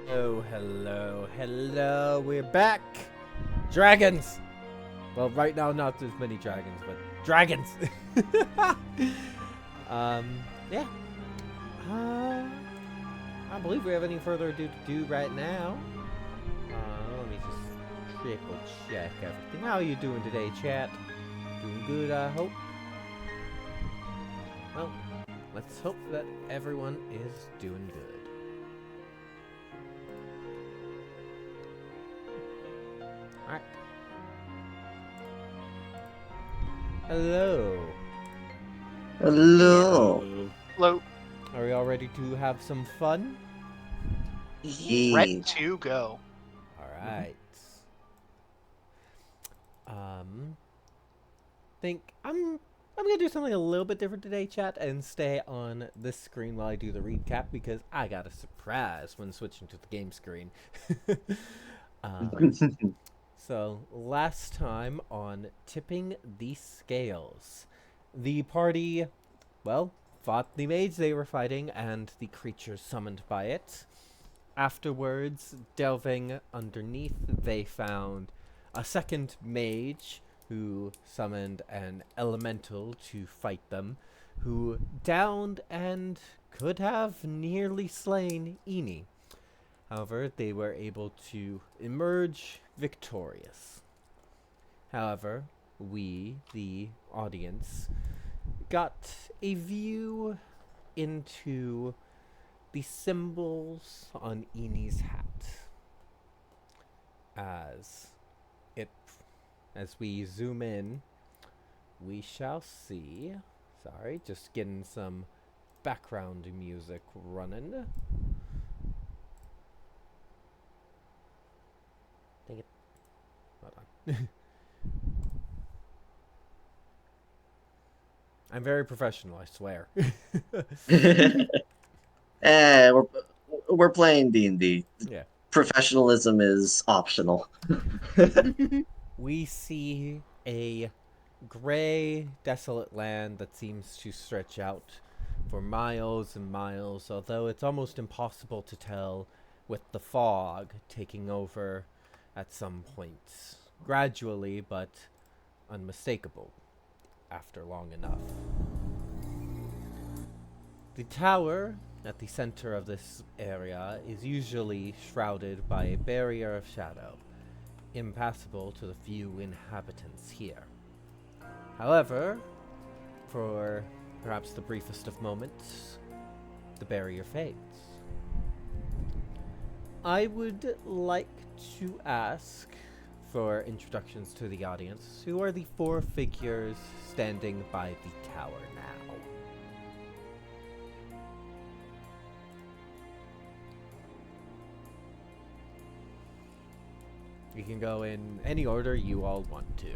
Oh, hello, hello, we're back! Dragons! Well, right now, not as many dragons, but dragons! Yeah. I believe we have any further ado to do right now. Let me just triple check everything. How are you doing today, chat? Doing good, I hope? Well, let's hope that everyone is doing good. Alright. Hello. Hello. Hello. Are we all ready to have some fun? Ready Yes. to go. Alright. Think I'm gonna do something a little bit different today, chat, and stay on this screen while I do the recap because I got a surprise when switching to the game screen. So last time on Tipping the Scales, the party, well, fought the mage they were fighting and the creatures summoned by it. Afterwards, delving underneath, they found a second mage who summoned an elemental to fight them, who downed and could have nearly slain Eni. However, they were able to emerge victorious. However, we, the audience, got a view into the symbols on Eni's hat. As we zoom in, we shall see. Sorry, just getting some background music running. Dang it. Hold on. I'm very professional, I swear. We're playing D&D. Yeah. Professionalism is optional. We see a gray, desolate land that seems to stretch out for miles and miles, although it's almost impossible to tell with the fog taking over at some points. Gradually, but unmistakable after long enough. The tower at the center of this area is usually shrouded by a barrier of shadow, impassable to the few inhabitants here. However, for perhaps the briefest of moments, the barrier fades. I would like to ask for introductions to the audience. Who are the four figures standing by the tower now? You can go in any order you all want to.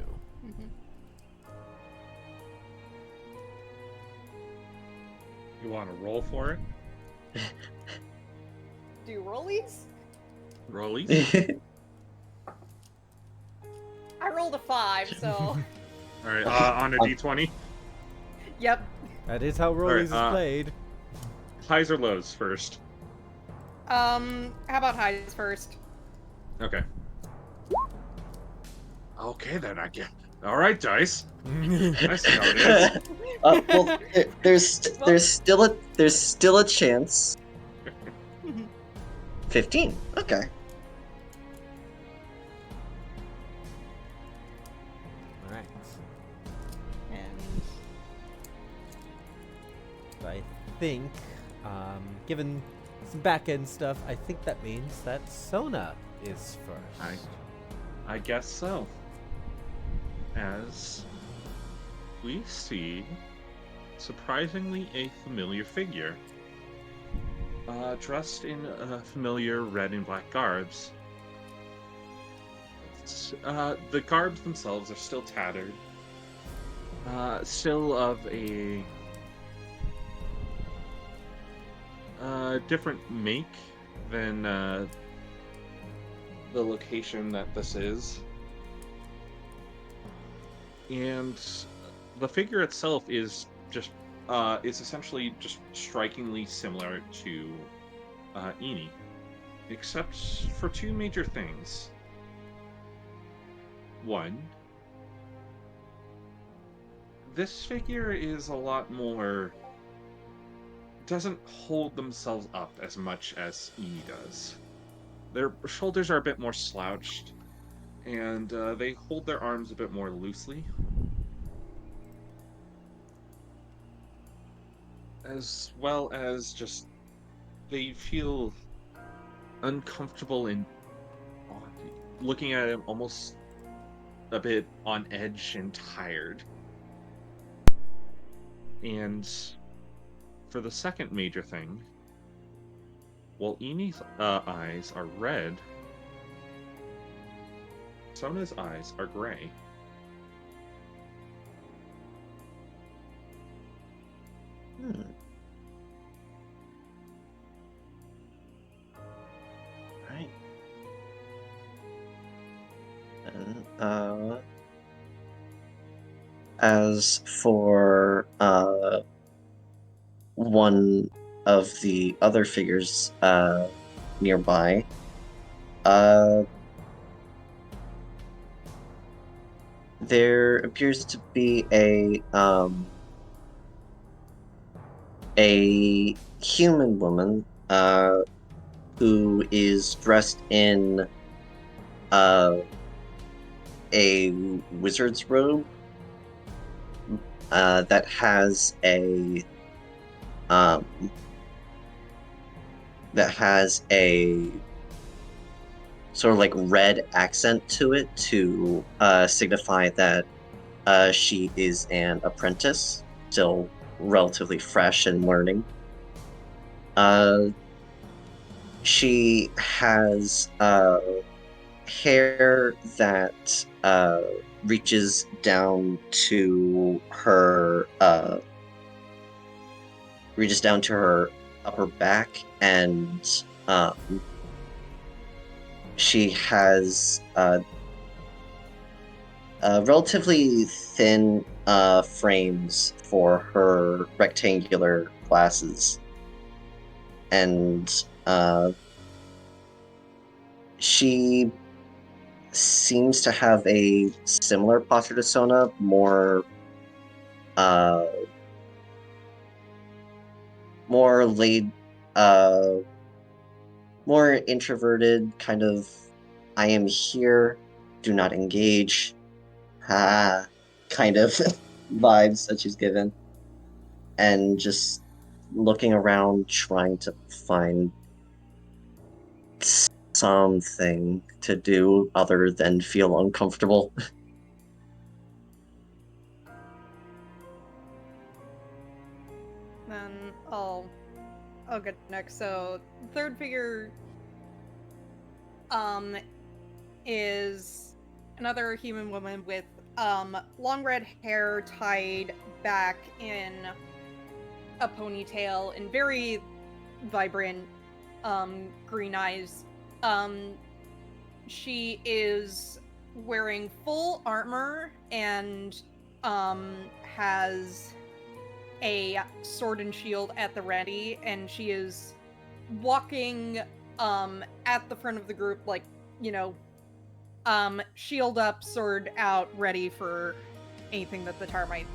You want to roll for it? Do rollies? Rollies? I rolled a 5, so. Alright, on a d20. Yep. That is how Rollies is Alright, played. Highs or lows first? How about highs first? Okay. Okay, then I get. Alright, dice. I see how it is. Well, there's still a chance. 15. Okay. Alright. And So I think, given some back-end stuff, I think that means that Sona is first. I guess so. As we see, surprisingly, a familiar figure. Dressed in familiar red and black garbs. The garbs themselves are still tattered. Still of a different make than the location that this is. And the figure itself is just is essentially just strikingly similar to Eni. except for two major things. One, this figure is a lot more... doesn't hold themselves up as much as Eni does. Their shoulders are a bit more slouched, and they hold their arms a bit more loosely. As well as just, they feel uncomfortable in looking at him, almost a bit on edge and tired. And for the second major thing, while Eni's eyes are red, Sona's eyes are gray. Hmm. Right. And, as for one of the other figures nearby, there appears to be a human woman who is dressed in a wizard's robe that has a sort of like red accent to it to signify that she is an apprentice, still relatively fresh and learning. She has hair that reaches down to her upper back, and she has relatively thin frames for her rectangular glasses, and she seems to have a similar posture to Sona, more laid, more introverted, kind of I am here, do not engage, kind of vibes that she's given. And just looking around, trying to find something to do other than feel uncomfortable. Then I'll get next. So third figure is another human woman with long red hair tied back in a ponytail and very vibrant green eyes. She is wearing full armor and has a sword and shield at the ready, and she is walking at the front of the group, like, you know, shield up, sword out, ready for anything that the tar might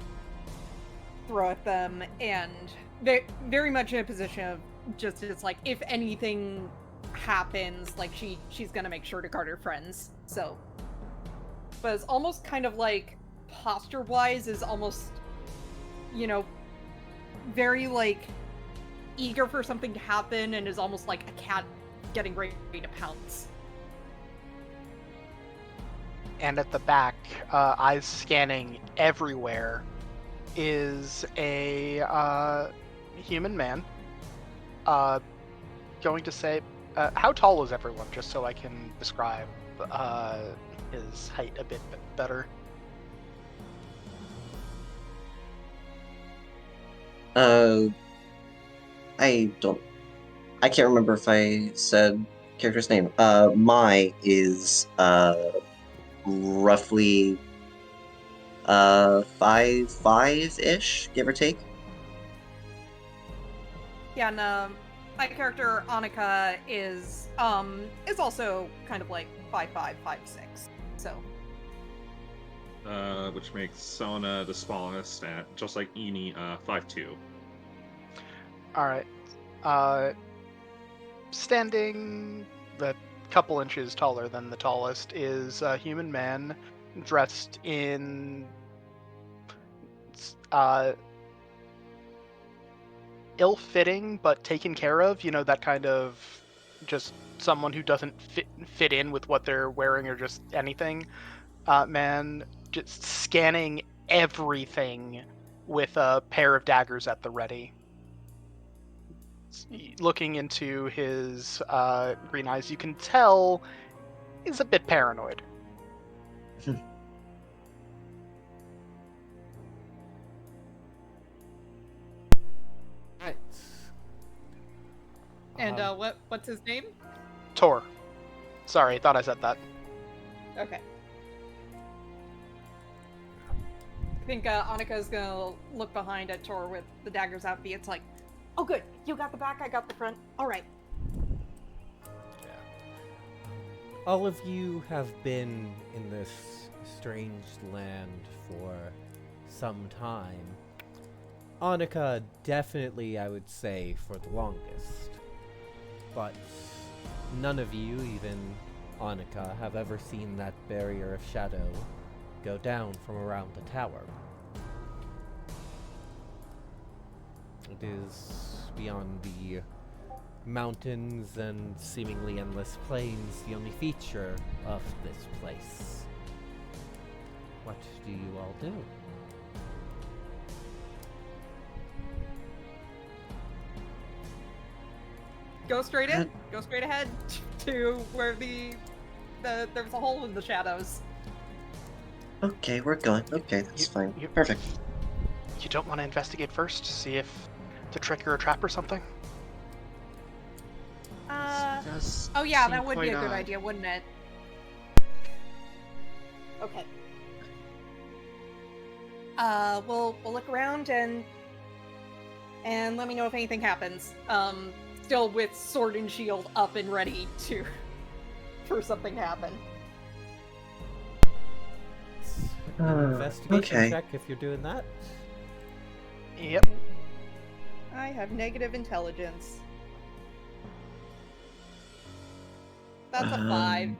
throw at them, and very much in a position of just, it's like, if anything happens, like, she's gonna make sure to guard her friends. So, but it's almost kind of like, posture wise is almost, you know, very like eager for something to happen, and is almost like a cat getting ready to pounce. And at the back, eyes scanning everywhere, is a human man. Going to say, how tall is everyone, just so I can describe his height a bit better. I can't remember if I said character's name. Mai is roughly 5'5" ish, give or take. Yeah, and my character Annika is also kind of like 5'5", 5'6". So Which makes Sona the smallest, at just like Eni, 5'2". All right. Standing a couple inches taller than the tallest is a human man dressed in ill-fitting but taken care of. You know, that kind of just someone who doesn't fit in with what they're wearing or just anything. Man, just scanning everything with a pair of daggers at the ready. Looking into his green eyes, you can tell he's a bit paranoid. Right. and what's his name? Tor. Sorry, I thought I said that. Okay. I think Annika's gonna look behind at Tor with the daggers out. It's like, oh good, you got the back, I got the front. All right. Yeah. All of you have been in this strange land for some time. Annika, definitely, I would say, for the longest. But none of you, even Annika, have ever seen that barrier of shadow go down from around the tower. It is beyond the mountains and seemingly endless plains, the only feature of this place. What do you all do? Go straight in. Go straight ahead to where there's a hole in the shadows. Okay, we're going. Okay, that's You- fine. you- Perfect. You don't want to investigate first to see if it's a trick or a trap or something? Oh yeah, that would be a good idea, wouldn't it? Okay. We'll look around and let me know if anything happens. Still with sword and shield up and ready for something to happen. Investigation okay. check if you're doing that. Yep. I have negative intelligence. That's a 5.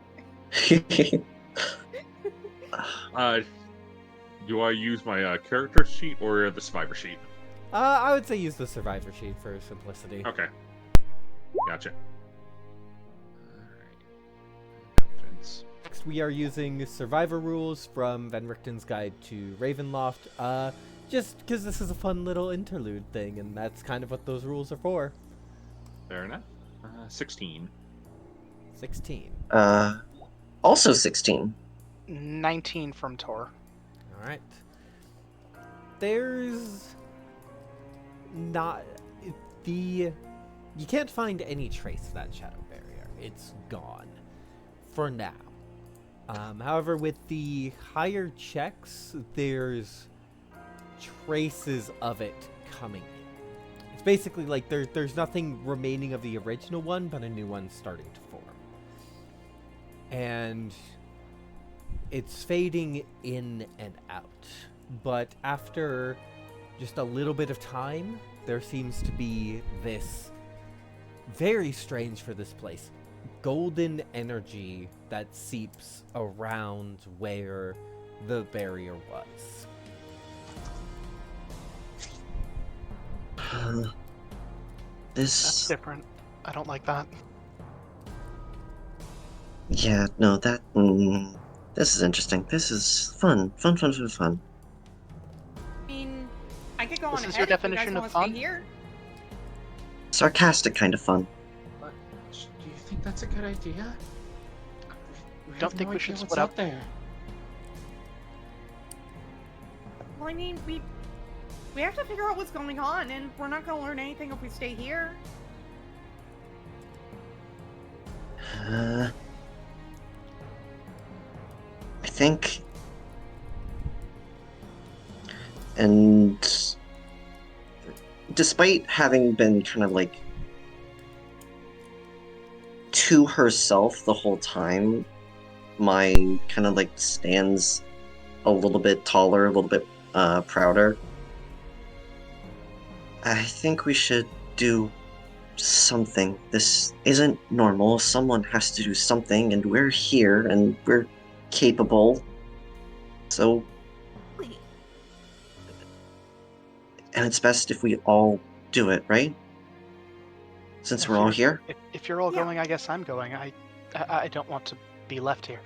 Do I use my character sheet or the survivor sheet? I would say use the survivor sheet for simplicity. Okay. Gotcha. Alright. Next, we are using survivor rules from Van Richten's Guide to Ravenloft. Just because this is a fun little interlude thing, and that's kind of what those rules are for. Fair enough. 16. 16. Also 16. 19 from Tor. Alright. There's not you can't find any trace of that shadow barrier. It's gone for now. However, with the higher checks, there's traces of it coming in. It's basically like there's nothing remaining of the original one, but a new one starting to form. And it's fading in and out. But after just a little bit of time, there seems to be this very strange for this place golden energy that seeps around where the barrier was. That's This. different. I don't like that. Yeah, no, that. This is interesting. This is fun. Fun. I mean, I could go This on is ahead your if you guys definition of want to fun? stay here. Sarcastic kind of fun. Do you think that's a good idea? Don't think we should split up. there. Well, I mean, we have to figure out what's going on, and we're not going to learn anything if we stay here. I think. And despite having been kind of like to herself the whole time, my kind of like stands a little bit taller, a little bit prouder. I think we should do something. This isn't normal. Someone has to do something, and we're here, and we're capable. So, Wait, and it's best if we all do it, right? Since If we're all you're- here? If you're all Yeah. going, I guess I'm going. I don't want to be left here.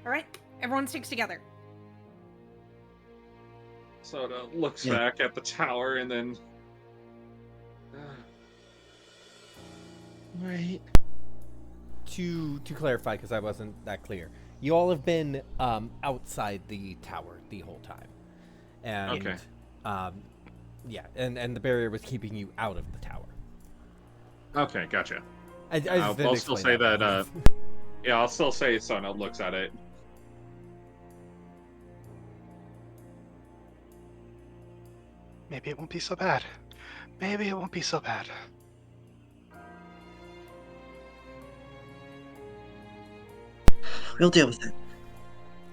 all right, everyone sticks together. Sona looks Yeah. back at the tower and then. Right. To clarify, because I wasn't that clear, you all have been outside the tower the whole time, and Okay. yeah, and the barrier was keeping you out of the tower. Okay, gotcha. I just didn't I'll still explain say that. well. Yeah, I'll still say Sona looks at it. Maybe it won't be so bad. Maybe it won't be so bad. We'll deal with it.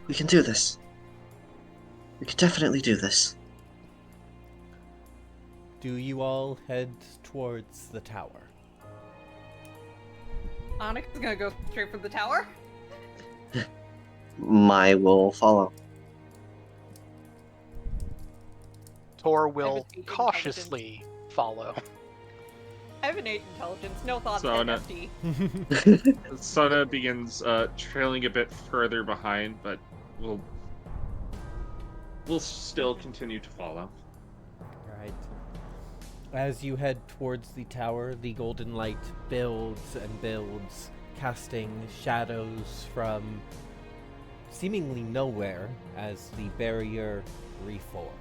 We can do this. We can definitely do this. Do you all head towards the tower? Onyx is gonna go straight for the tower. My will follow. Tor have will an 8 cautiously follow. I have an 8 intelligence, no thoughts, So, no- FD. Sona begins trailing a bit further behind, but will still continue to follow. Right. As you head towards the tower, the golden light builds and builds, casting shadows from seemingly nowhere as the barrier reforms.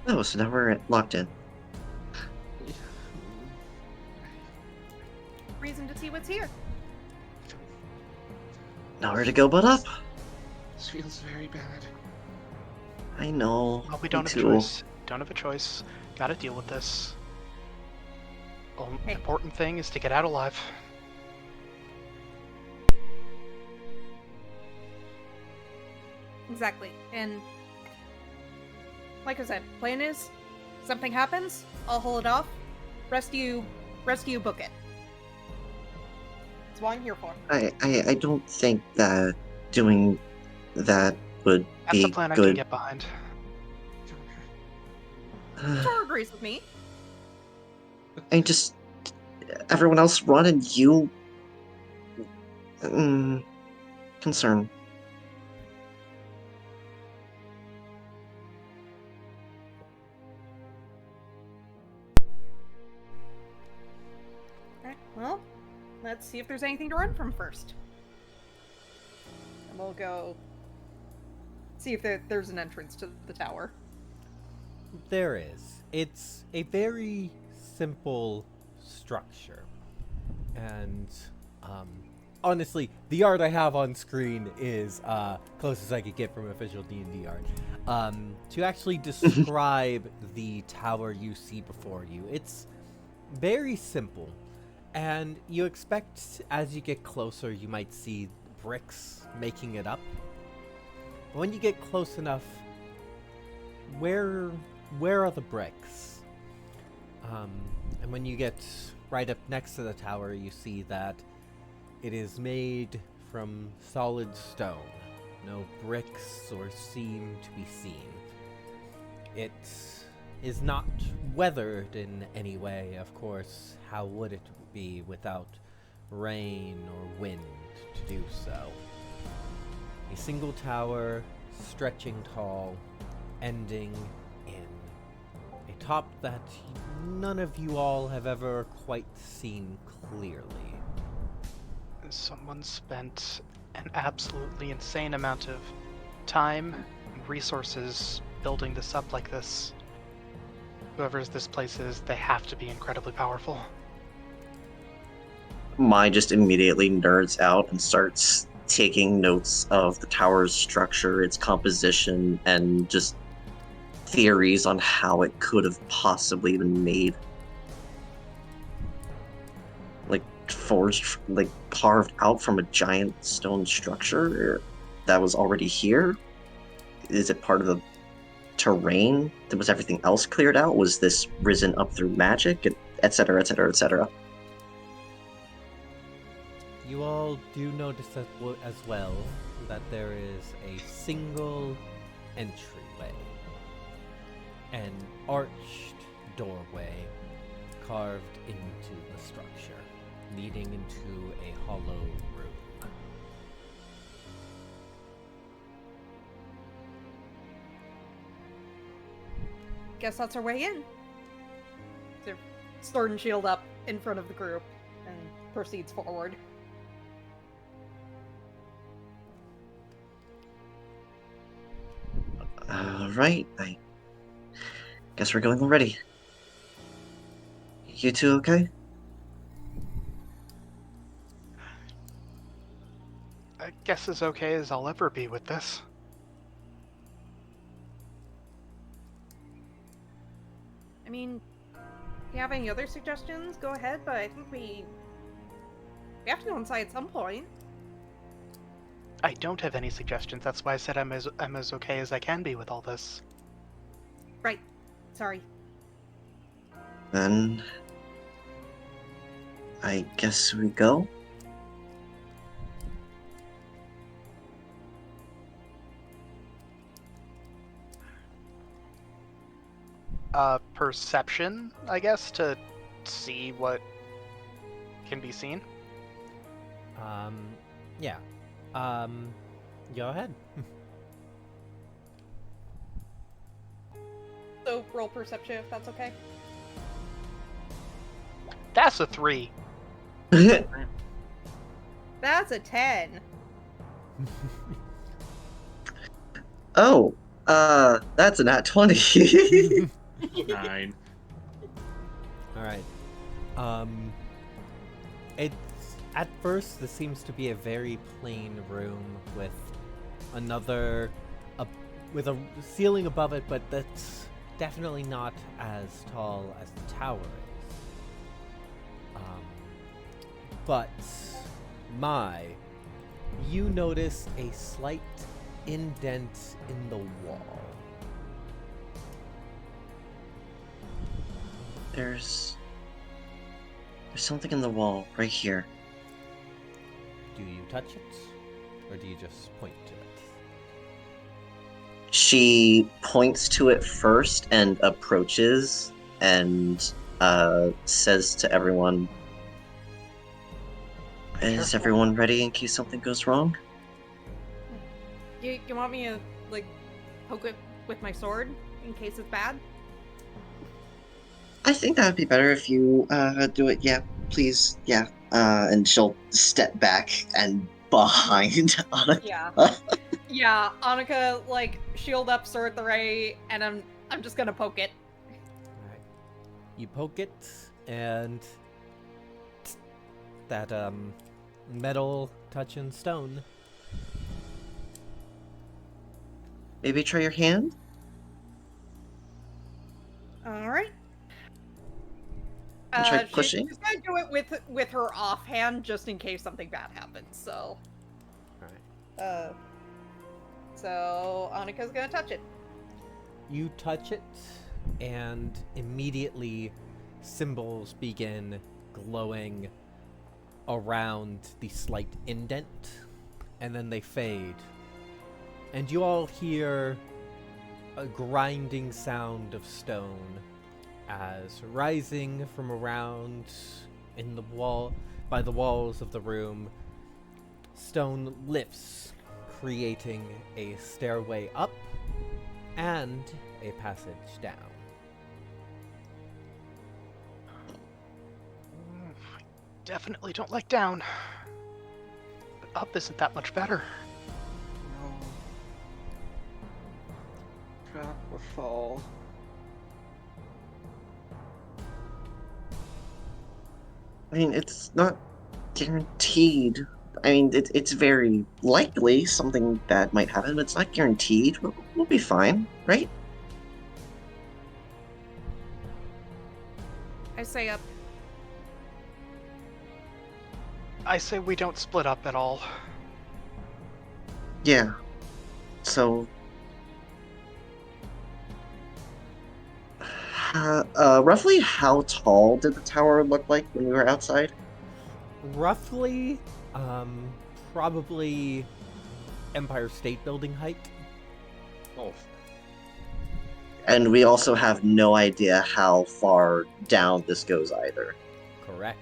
Oh, so now we're locked in. Reason to see what's here. Nowhere to go but up. This feels very bad. I know. Well, we me don't have a too. choice. Don't have a choice. Gotta deal with this. Hey. Important thing is to get out alive. Exactly. And like I said, plan is something happens, I'll hold it off. Rest of you book it. That's what I'm here for. I don't think that doing that would That's be a plan I can good. get behind. Tor agrees with me. I just everyone else run and you concern. Alright, well, let's see if there's anything to run from first. And we'll go see if there's an entrance to the tower. There is. It's a very simple structure. And honestly, the art I have on screen is closest I could get from official D&D art. To actually describe the tower you see before you, it's very simple. And you expect as you get closer, you might see bricks making it up. But when you get close enough, where are the bricks? And when you get right up next to the tower, you see that it is made from solid stone. No bricks or seam to be seen. It is not weathered in any way, of course. How would it be without rain or wind to do so? A single tower, stretching tall, ending in a top that none of you all have ever quite seen clearly. Someone spent an absolutely insane amount of time and resources building this up like this. Whoever this place is, they have to be incredibly powerful. Mai just immediately nerds out and starts taking notes of the tower's structure, its composition, and just theories on how it could have possibly been made. Like forged, like carved out from a giant stone structure that was already here? Is it part of the terrain? Was everything else cleared out? Was this risen up through magic? Etc., etc., etc. You all do notice as well that there is a single entryway, an arched doorway carved into the structure, leading into a hollow room. Guess that's our way in. So, sword and shield up in front of the group and proceeds forward. Alright, I guess we're going already. You two okay? I guess as okay as I'll ever be with this. I mean, if you have any other suggestions, go ahead, but I think we have to go inside at some point. I don't have any suggestions. That's why I said I'm as okay as I can be with all this. Right. Sorry. Then I guess we go. Perception, I guess, to see what can be seen. Yeah. Go ahead. So roll perception if that's okay. That's a 3. That's a 10. Oh, that's a nat 20. 9. All right. It's at first this seems to be a very plain room with with a ceiling above it, but that's definitely not as tall as the tower is. But you notice a slight indent in the wall. There's something in the wall right here. Do you touch it, or do you just point to it? She points to it first and approaches and says to everyone, "Is Careful. everyone ready in case something goes wrong?" You want me to, like, poke it with my sword in case it's bad? I think that would be better if you do it. Yeah, please. Yeah. And she'll step back and behind Annika. Yeah. Yeah, Annika, like, shield up, sword at the ready, and I'm just gonna poke it. Alright. You poke it, and that metal touching stone. Maybe try your hand? Alright. And try pushing? She's gonna do it with her offhand just in case something bad happens, so. Alright. So Annika's gonna touch it. You touch it, and immediately symbols begin glowing around the slight indent, and then they fade. And you all hear a grinding sound of stone as rising from around in the wall, by the walls of the room, stone lifts, creating a stairway up and a passage down. I definitely don't like down. But up isn't that much better. No. Drop or fall. I mean, it's not guaranteed. I mean, it's very likely something bad might happen, but it's not guaranteed. We'll be fine, right? I say up. I say we don't split up at all. Yeah. So, roughly how tall did the tower look like when we were outside? Roughly, probably Empire State Building height. Oh, And we also have no idea how far down this goes either. Correct.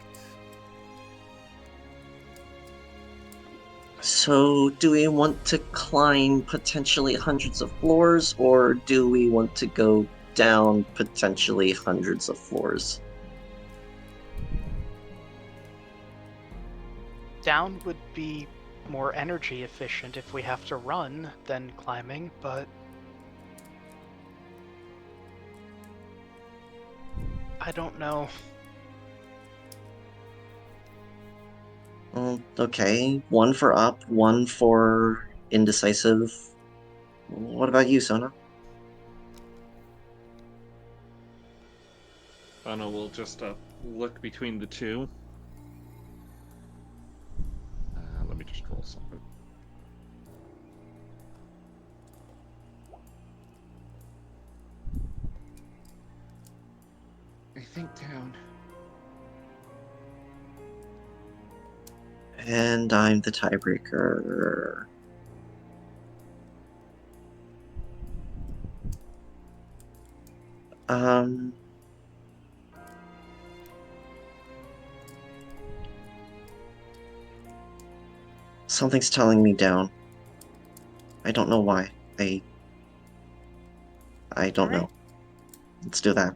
So, do we want to climb potentially hundreds of floors, or do we want to go down potentially hundreds of floors? Down would be more energy efficient if we have to run than climbing, but I don't know. Okay, one for up, one for indecisive. What about you, Sona? Anna will just look between the two. Let me just roll something. I think down. And I'm the tiebreaker. Um. Something's telling me down. I don't know why. I don't Alright. know. Let's do that.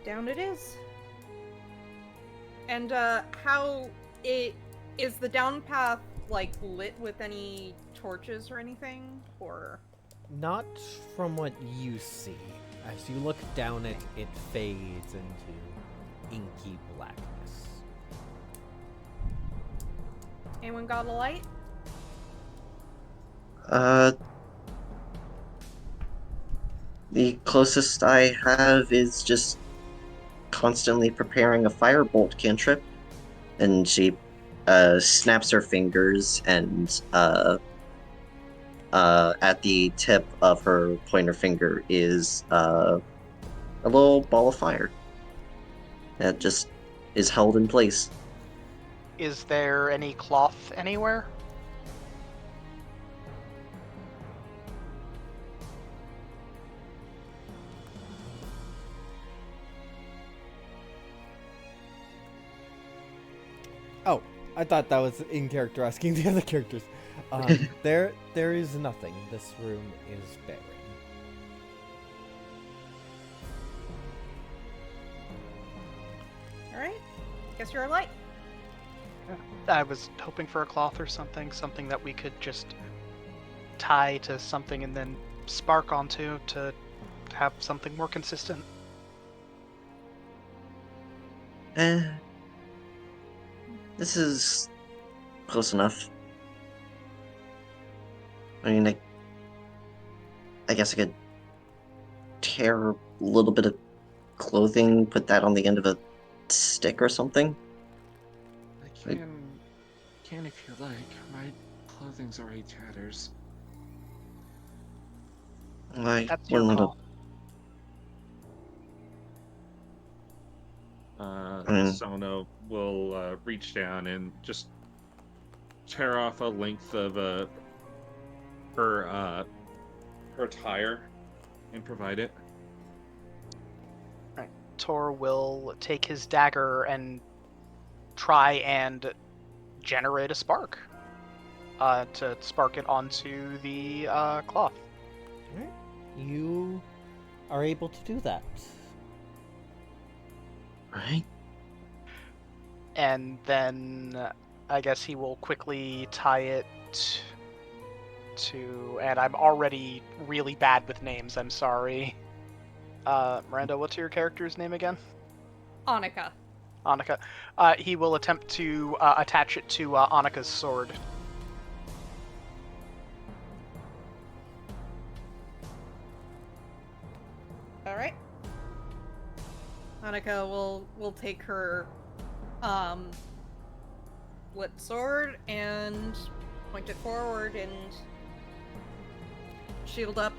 Down it is. And how it is the down path like lit with any torches or anything? Or Not from what you see. As you look down it, it fades into inky blackness. anyone got a light? The closest I have is just constantly preparing a firebolt cantrip. And she, snaps her fingers and, at the tip of her pointer finger is, a little ball of fire. That just is held in place. Is there any cloth anywhere? Oh, I thought that was in character asking the other characters. There is nothing. This room is barren. Alright. Guess you're a light. I was hoping for a cloth or something that we could just tie to something and then spark onto to have something more consistent. This is close enough. I mean, I guess I could tear a little bit of clothing, put that on the end of a stick or something. I can if you like. My clothing's already tatters. That's your Well, call. Sono will reach down and just tear off a length of her attire and provide it. Tor will take his dagger and try and generate a spark to spark it onto the cloth. Alright. You are able to do that. right? And then I guess he will quickly tie it to, and I'm already really bad with names, I'm sorry. Miranda, what's your character's name again? Annika. Annika. He will attempt to attach it to Annika's sword. Alright. Hanukkah will take her lit sword and point it forward and shield up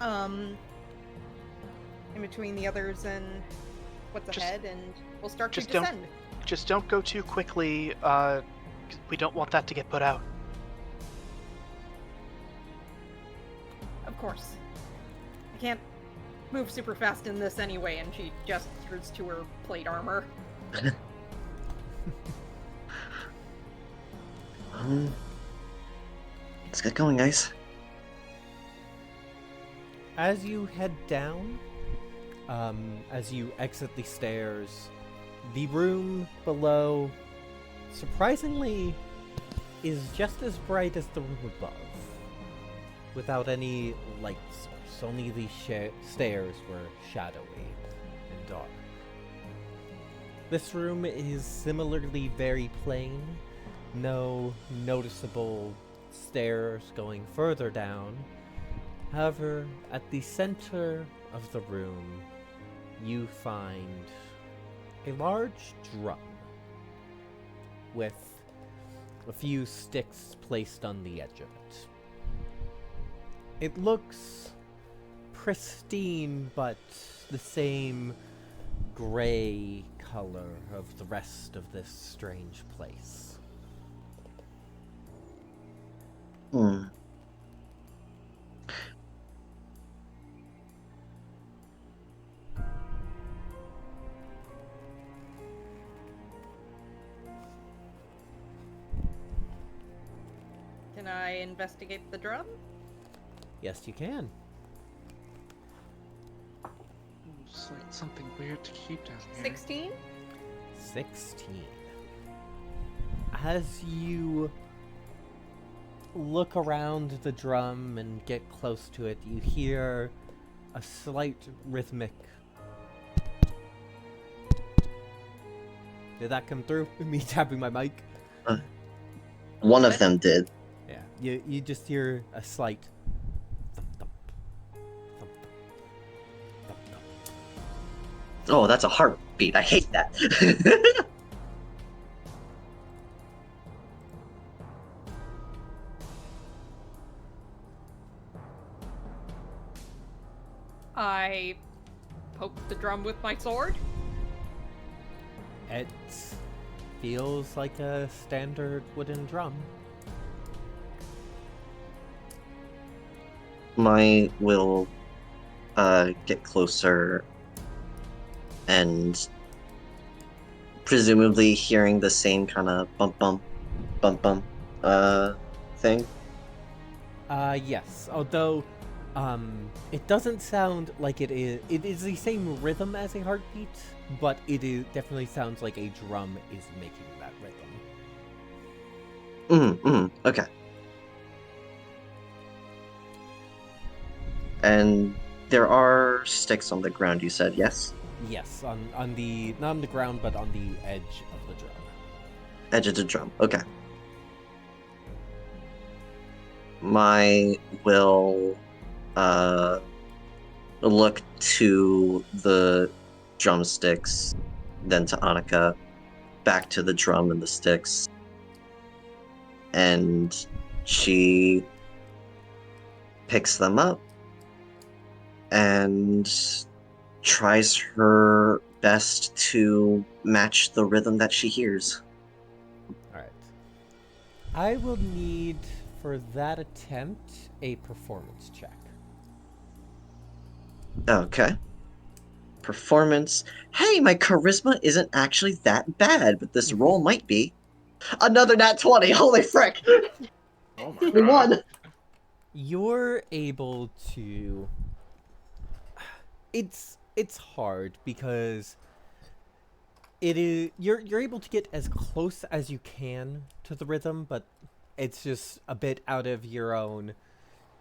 in between the others and what's Just- ahead, and we'll start to just don't- descend. Just don't go too quickly. 'Cause we don't want that to get put out. Of course. I can't move super fast in this anyway, and she gestures to her plate armor. Let's get going, guys. As you head down, as you exit the stairs, the room below, surprisingly, is just as bright as the room above, without any light source. Only the stairs were shadowy and dark. This room is similarly very plain, no noticeable stairs going further down. However, at the center of the room, you find a large drum with a few sticks placed on the edge of it. It looks pristine, but the same gray color of the rest of this strange place. Hmm. Can I investigate the drum? Yes, you can. It's like something weird to keep down here. 16? 16. As you look around the drum and get close to it, you hear a slight rhythmic. Did that come through? Me tapping my mic? One of them did. Yeah, you just hear a slight thump thump. Thump thump. Thump thump. Oh, that's a heartbeat. I hate that. I poke the drum with my sword. It feels like a standard wooden drum. My will get closer and presumably hearing the same kind of bump bump thing. Yes. Although, it doesn't sound like it is. It is the same rhythm as a heartbeat, but it definitely sounds like a drum is making that rhythm. Okay. And there are sticks on the ground, you said, yes? Yes, on the not on the ground, but on the edge of the drum. Edge of the drum, okay. My will look to the drumsticks, then to Annika, back to the drum and the sticks. And she picks them up and tries her best to match the rhythm that she hears. All right. I will need for that attempt a performance check. Okay. Performance. Hey, my charisma isn't actually that bad, but this roll might be. Another nat 20. Holy frick! Oh my We god. won. You're able to. It's hard because it is you're able to get as close as you can to the rhythm, but it's just a bit out of your own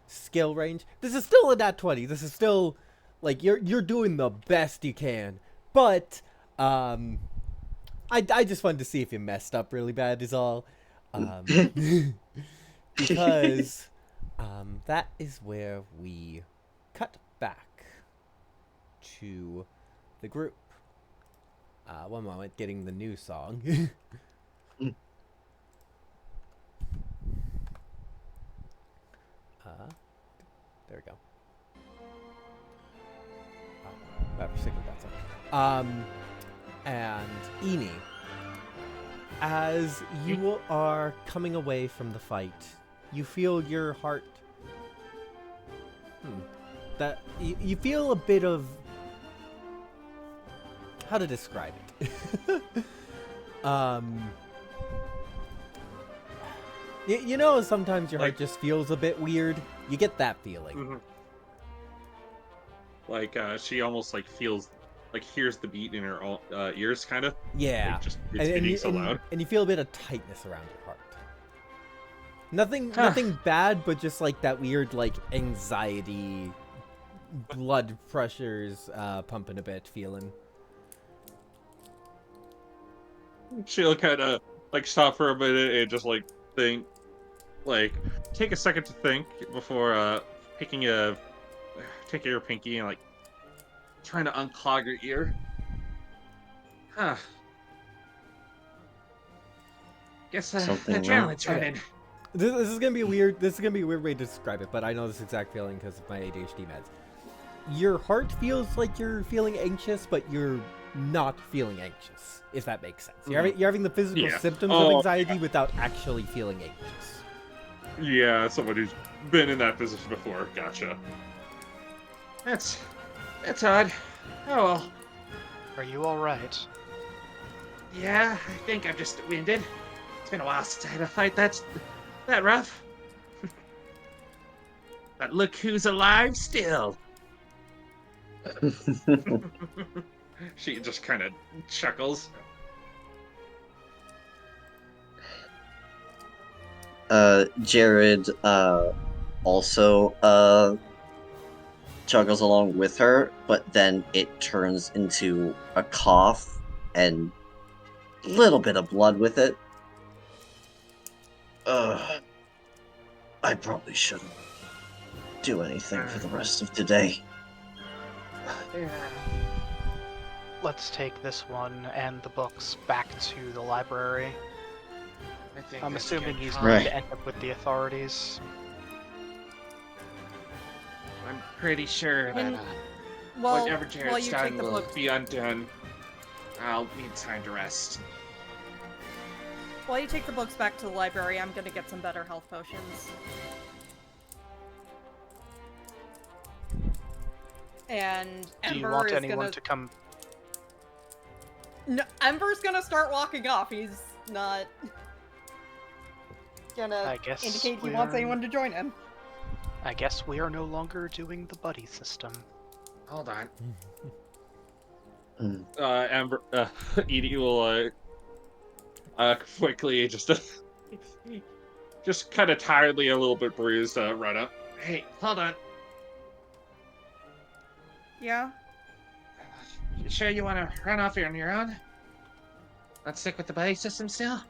skill range. This is still a nat 20. This is still like you're doing the best you can, but I just wanted to see if you messed up really bad is all, because that is where we cut back to the group. One moment, getting the new song. There we go. I was thinking that song. And Eni, as you are coming away from the fight, you feel your heart. That you feel a bit of. How to describe it? You know, sometimes your heart just feels a bit weird. You get that feeling. Mhm. Like she almost like feels like hears the beat in her ears, kind of. Yeah. Like, just it's beating so loud. And you feel a bit of tightness around your heart. Nothing bad, but just like that weird like anxiety, blood pressures pumping a bit feeling. She'll kind of like stop for a minute and just like think, like take a second to think before taking your pinky and like trying to unclog your ear. Guess Something wrong. adrenaline's running. This is gonna be a weird. This is gonna be a weird way to describe it, but I know this exact feeling because of my ADHD meds. Your heart feels like you're feeling anxious, but you're not feeling anxious. If that makes sense, you're having the physical symptoms of anxiety without actually feeling anxious. Yeah, someone who's been in that position before. Gotcha. That's odd. Oh well. Are you all right? Yeah, I think I'm just winded. It's been a while since I had a fight that rough. But look who's alive still. She just kind of chuckles. Jared also chuggles along with her, but then it turns into a cough and a little bit of blood with it. I probably shouldn't do anything for the rest of today. Let's take this one and the books back to the library. I'm assuming he's going to end up with the authorities. I'm pretty sure that Well, whatever while Jared's you done take the will books, be undone. I'll need time to rest. while you take the books back to the library, I'm gonna get some better health potions. And Do you Ember want is anyone gonna. to come? No, Ember's gonna start walking off. He's not gonna I guess indicate he we wants are- anyone to join him. I guess we are no longer doing the buddy system. Hold on. Hmm. Amber, Edie will quickly just kind of tiredly, a little bit bruised, run up. Hey, hold on. Yeah. You sure you want to run off on your own? Let's stick with the buddy system still?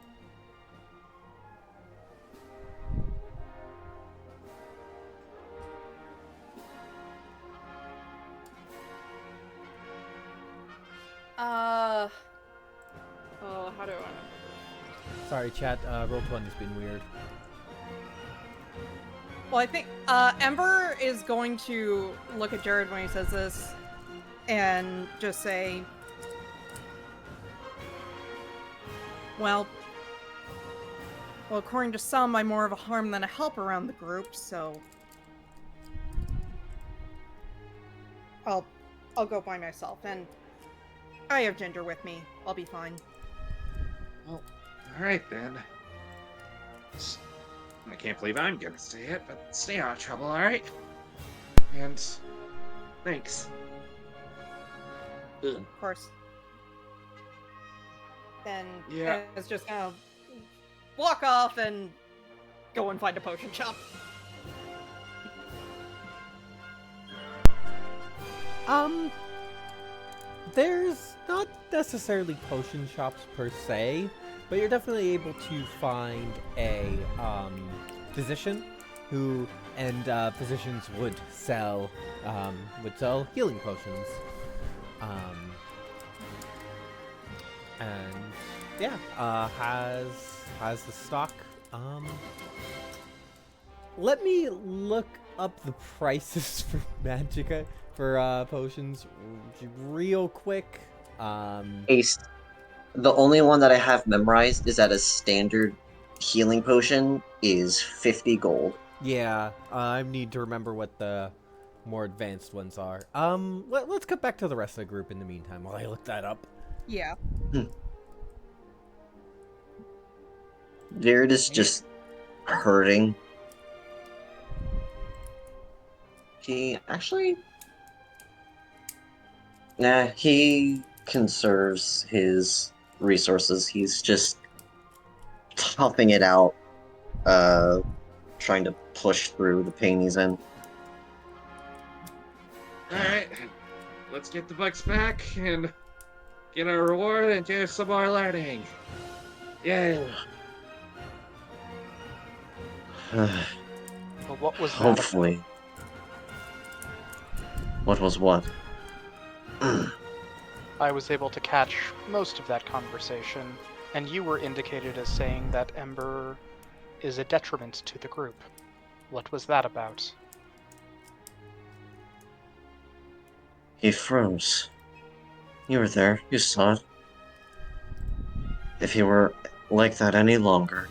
Oh, how do I? Sorry, chat. Roll 20 has been weird. Well, I think Ember is going to look at Jared when he says this, and just say, "Well, according to some, I'm more of a harm than a help around the group, so I'll go by myself, and I have Ginger with me. I'll be fine." Well, alright then. I can't believe I'm gonna say it, but stay out of trouble, alright? And thanks. Ugh. Of course. Then Yeah. it's just gonna walk off and go and find a potion shop. There's not necessarily potion shops per se, but you're definitely able to find a physician who, and physicians would sell healing potions. and yeah, has the stock. Let me look up the prices for Magicka for potions real quick. Ace. The only one that I have memorized is that a standard healing potion is 50 gold. Yeah, I need to remember what the more advanced ones are. Let's cut back to the rest of the group in the meantime while I look that up. Yeah. Jared is just hurting. He actually... Nah, he conserves his resources. He's just toughing it out, trying to push through the pain he's in. Alright, let's get the bucks back and get a reward and do some more learning. Yay! Well, what was that? Hopefully. What was what? I was able to catch most of that conversation, and you were indicated as saying that Ember is a detriment to the group. What was that about? He froze. You were there. You saw it. If he were like that any longer,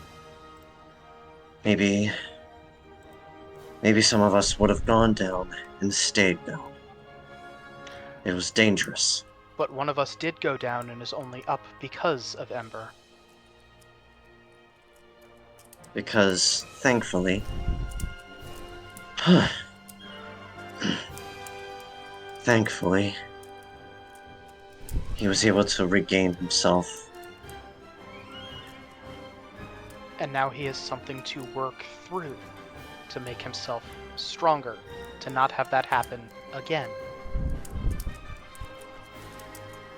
maybe some of us would have gone down and stayed down. It was dangerous. But one of us did go down and is only up because of Ember. Because, thankfully... thankfully... he was able to regain himself. And now he has something to work through to make himself stronger, to not have that happen again.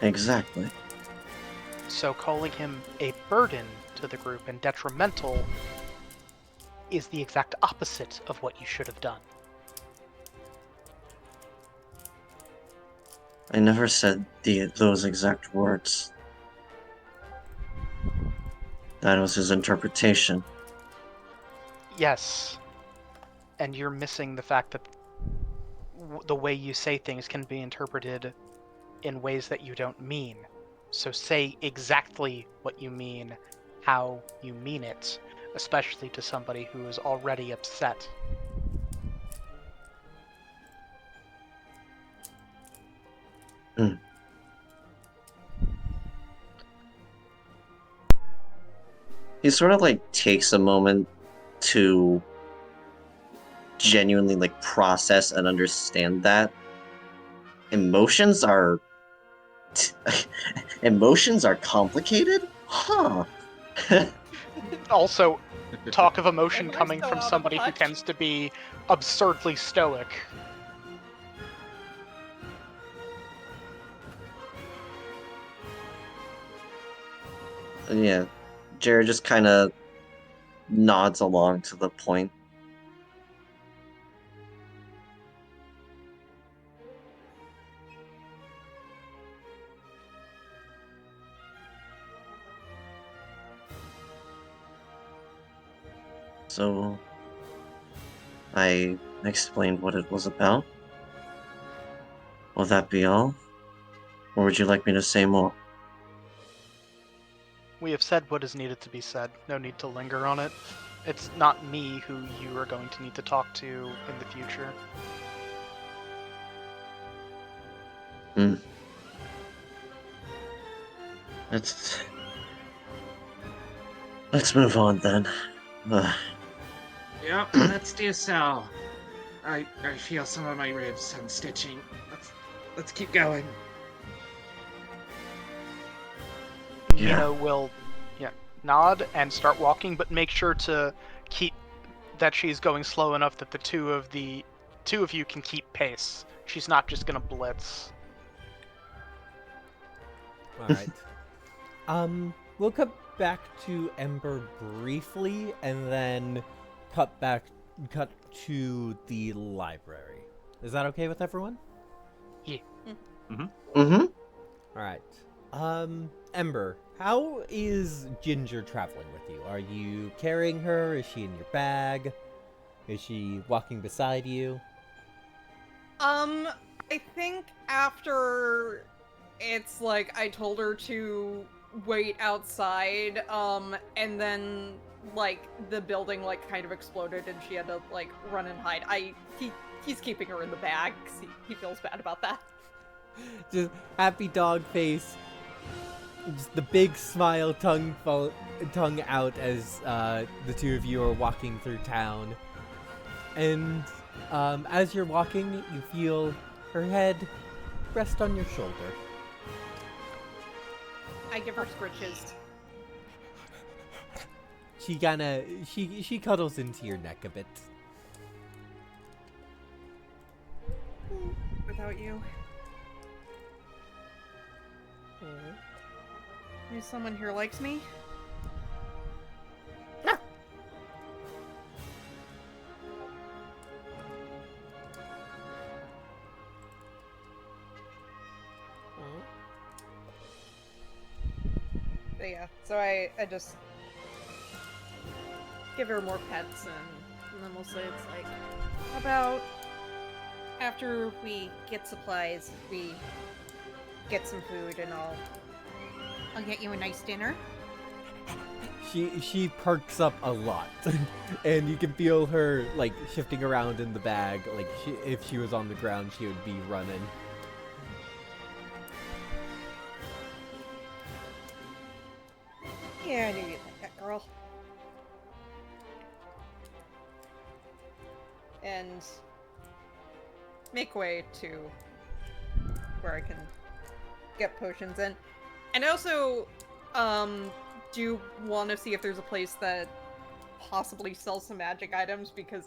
Exactly. So calling him a burden to the group and detrimental is the exact opposite of what you should have done. I never said those exact words. That was his interpretation. Yes. And you're missing the fact that the way you say things can be interpreted in ways that you don't mean. So say exactly what you mean, how you mean it, especially to somebody who is already upset. He sort of like takes a moment to genuinely like process and understand that emotions are emotions are complicated? Huh. Also, talk of emotion Why am I coming so from out of somebody who touch? tends to be absurdly stoic. Yeah. Jared just kind of nods along to the point. So, I explained what it was about. Will that be all? Or would you like me to say more? We have said what is needed to be said. No need to linger on it. It's not me who you are going to need to talk to in the future. Let's move on then. Yep, let's do so. I feel some of my ribs and stitching. Let's keep going. Yeah. Nina will nod and start walking, but make sure to keep that she's going slow enough that the two of you can keep pace. She's not just gonna blitz. All right. We'll cut back to Ember briefly, and then cut to the library. Is that okay with everyone? Mm-hmm. All right. Ember, how is Ginger traveling with you? Are you carrying her? Is she in your bag? Is she walking beside you? I think after it's like I told her to wait outside, and then like the building like kind of exploded and she had to like run and hide. He's keeping her in the bag 'cause he feels bad about that. Just happy dog face. Just the big smile, tongue out as the two of you are walking through town. And as you're walking, you feel her head rest on your shoulder. I give her scritches. She cuddles into your neck a bit. Without you. Maybe someone here likes me? But yeah, so I just give her more pets and then we'll say it's like, how about after we get supplies, we get some food and I'll get you a nice dinner. She perks up a lot, and you can feel her like shifting around in the bag. Like if she was on the ground, she would be running. Yeah, I knew you'd like that, girl. And make way to where I can get potions in. And I also do want to see if there's a place that possibly sells some magic items because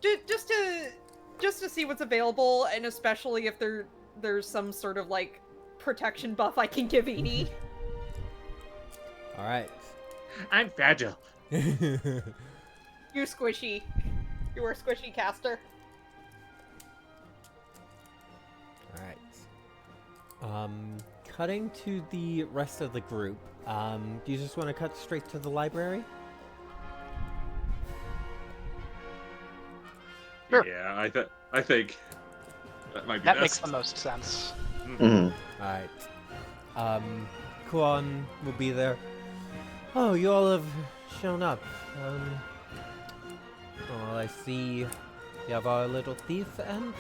just to see what's available, and especially if there's some sort of like protection buff I can give Edie. All right. I'm fragile. You squishy. You are squishy caster. All right. Cutting to the rest of the group. Do you just want to cut straight to the library? Sure. Yeah, I think that might be That best. makes the most sense. Mhm. Alright. Kuan will be there. Oh, you all have shown up. Well, I see you have our little thief and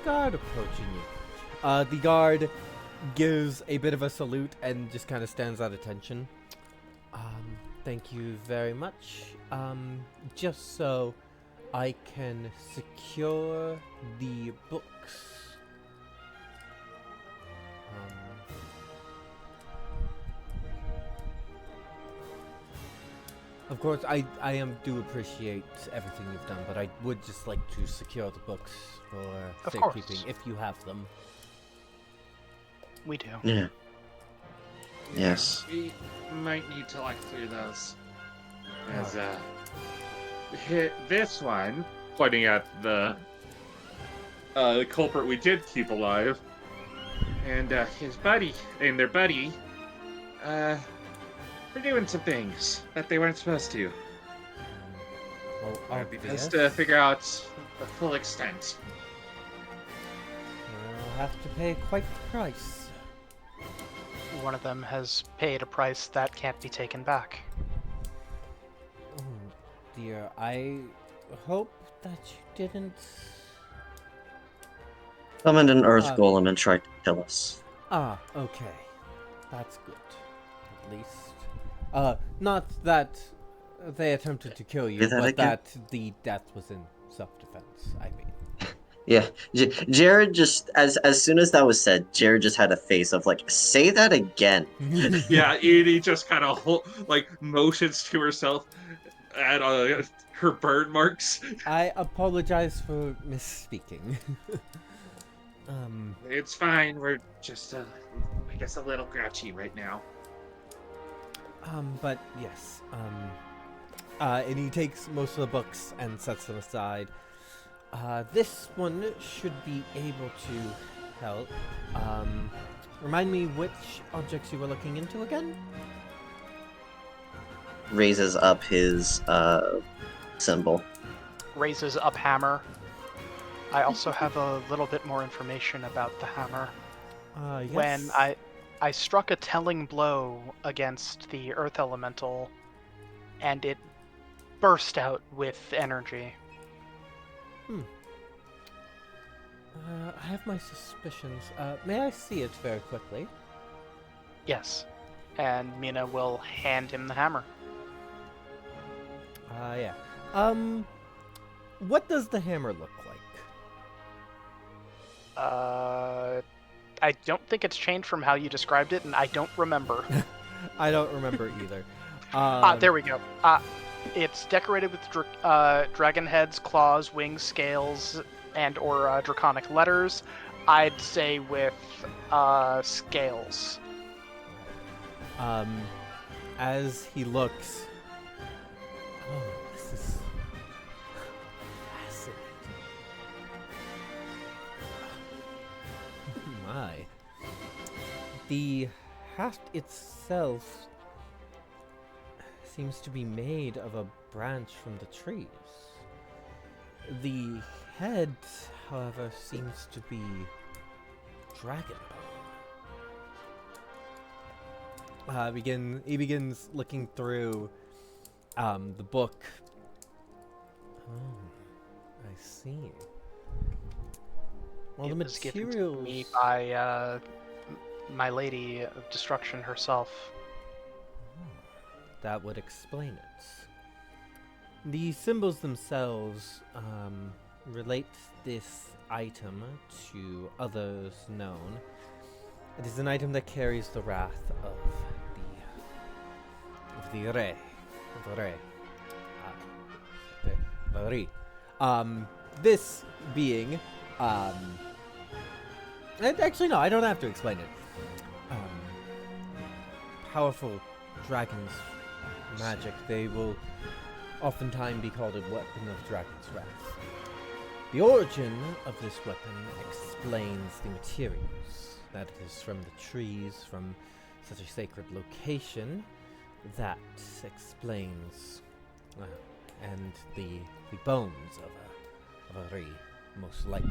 guard approaching you. The guard gives a bit of a salute and just kind of stands at attention. Thank you very much. Just so I can secure the books. Of course, I do appreciate everything you've done, but I would just like to secure the books for Of safekeeping, course. if you have them. We do. Yeah. Yes. We might need to like clear those. As Alright. hit this one, pointing at the culprit we did keep alive, and his buddy and their buddy, were doing some things that they weren't supposed to. Well, It'd be obvious. best to figure out the full extent. I'll have to pay quite the price. One of them has paid a price that can't be taken back. Oh dear, I hope that you didn't... Summoned an earth Um, golem and tried to kill us. Ah, okay. That's good. At least. Not that they attempted to kill you, Say that but again? that the death was in self-defense, I mean. Yeah, Jared just as soon as that was said, Jared just had a face of like, say that again. Yeah, Edie just kind of motions to herself at her burn marks. I apologize for misspeaking. It's fine. We're just, I guess, a little grouchy right now. But yes, and he takes most of the books and sets them aside. This one should be able to tell. Remind me which objects you were looking into again? Raises up his symbol. Raises up hammer. I also have a little bit more information about the hammer. Yes. When I struck a telling blow against the earth elemental, and it burst out with energy. I have my suspicions. May I see it very quickly? Yes. And Mina will hand him the hammer. Yeah. What does the hammer look like? I don't think it's changed from how you described it, and I don't remember. I don't remember either. There we go. It's decorated with dragon heads, claws, wings, scales, and or draconic letters. I'd say with scales. As he looks, this is fascinating. My. The haft itself seems to be made of a branch from the trees. The head, however, seems to be dragon bone. He begins looking through the book. Oh, I see. Well, It the was given to materials. me by my lady of destruction herself. That would explain it. The symbols themselves relate this item to others known. It is an item that carries the wrath of the Re. Of the Re. The Re. This being actually no, I don't have to explain it. Powerful dragons magic, they will oftentimes be called a weapon of dragon's wrath. The origin of this weapon explains the materials. That it is from the trees, from such a sacred location. That explains, and the bones of a Ree, most likely.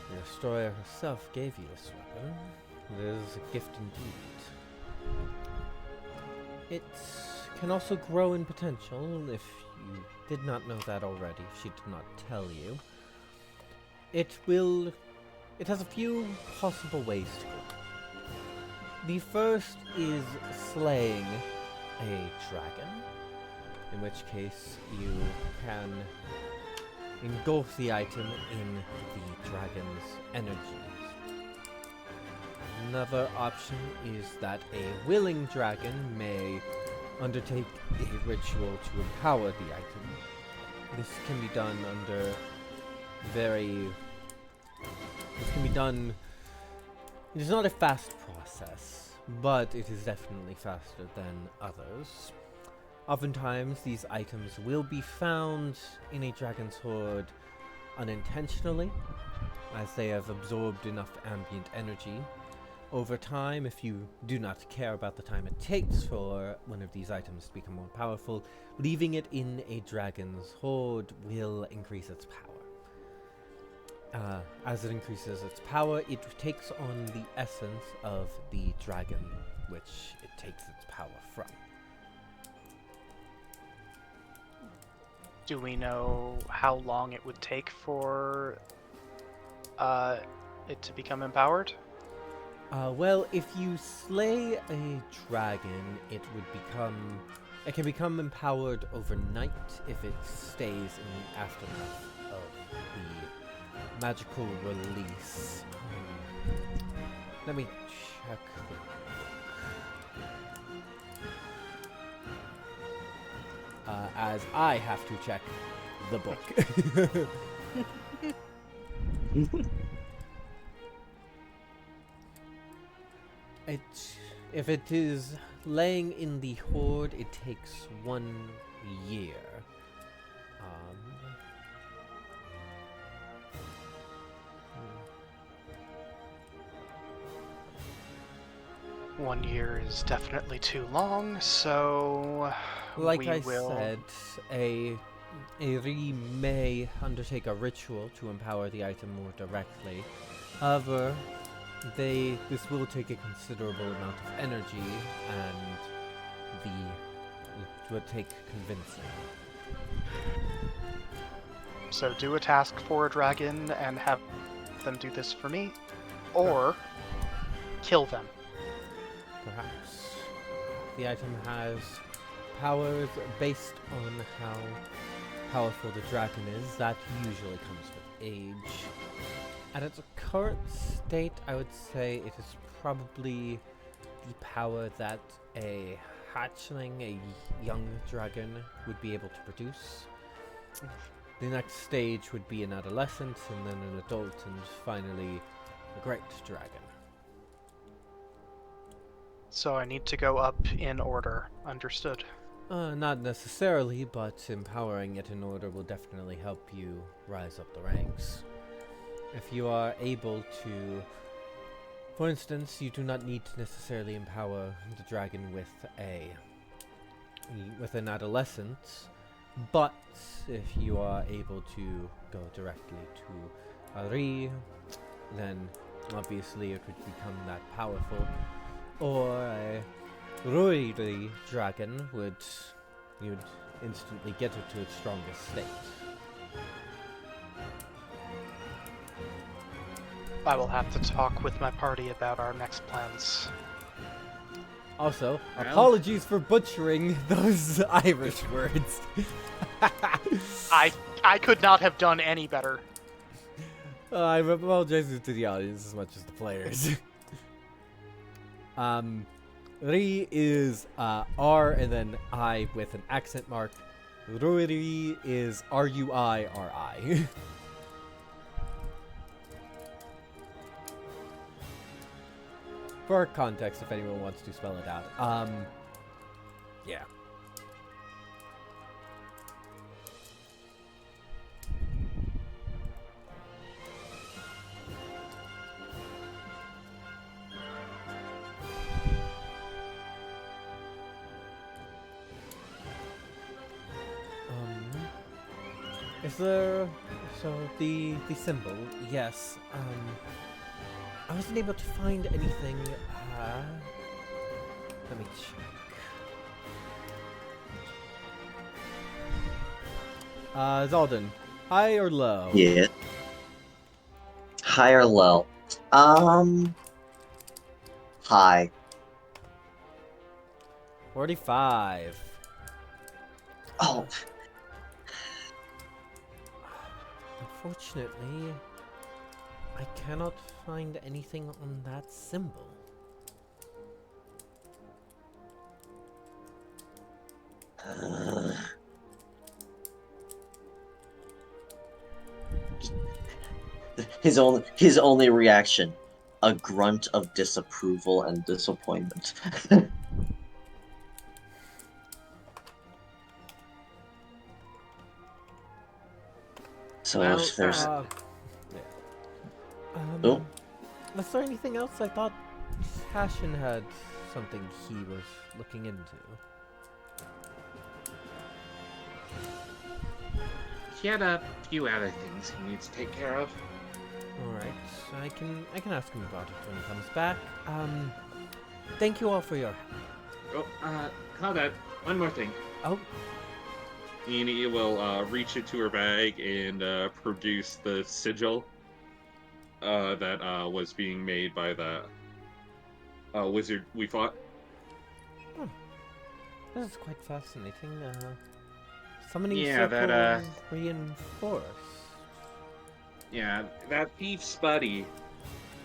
The destroyer herself gave you this weapon. It is a gift indeed. It can also grow in potential, if you did not know that already, if she did not tell you. It has a few possible ways to grow. The first is slaying a dragon, in which case you can engulf the item in the dragon's energies. Another option is that a willing dragon may undertake a ritual to empower the item. This can be done it is not a fast process, but it is definitely faster than others. Oftentimes, these items will be found in a dragon's hoard unintentionally, as they have absorbed enough ambient energy. Over time, if you do not care about the time it takes for one of these items to become more powerful, leaving it in a dragon's hoard will increase its power. As it increases its power, it takes on the essence of the dragon, which it takes its power from. Do we know how long it would take for it to become empowered? Well, if you slay a dragon, it can become empowered overnight if it stays in the aftermath of the magical release. Let me check. As I have to check the book. If it is laying in the hoard, it takes 1 year. 1 year is definitely too long, so Like we I will. said, a Ri may undertake a ritual to empower the item more directly. However, this will take a considerable amount of energy, and it would take convincing. So do a task for a dragon and have them do this for me, or kill them. Perhaps. The item has powers based on how powerful the dragon is. That usually comes with age. At its current state, I would say it is probably the power that a hatchling, a young dragon, would be able to produce. The next stage would be an adolescent, and then an adult, and finally a great dragon. So I need to go up in order. Understood. Not necessarily, but empowering it in order will definitely help you rise up the ranks. If you are able to, for instance, you do not need to necessarily empower the dragon with an adolescent, but if you are able to go directly to Ari, then obviously it would become that powerful. Or a Ruiri dragon you'd instantly get it to its strongest state. I will have to talk with my party about our next plans. Also, Well. apologies for butchering those Irish words. I could not have done any better. I apologize to the audience as much as the players. Ri is R and then I with an accent mark. Ruiri is Ruiri. For context, if anyone wants to spell it out. Yeah. Is there... So, the symbol, yes, I wasn't able to find anything, let me check. Zaldin, high or low? Yeah. High or low? High. 45. Oh, Unfortunately, I cannot find anything on that symbol. his only reaction, a grunt of disapproval and disappointment. So Well, if there's Yeah. Oh. Was there anything else? I thought Passion had something he was looking into. He had a few other things he needs to take care of. Alright, I can ask him about it when he comes back. Thank you all for your help. Oh, Claudette, one more thing. Oh, Eni will reach into her bag and produce the sigil that was being made by the wizard we fought. this is quite fascinating. Summoning Yeah, circle that, reinforced. Yeah, that thief's buddy.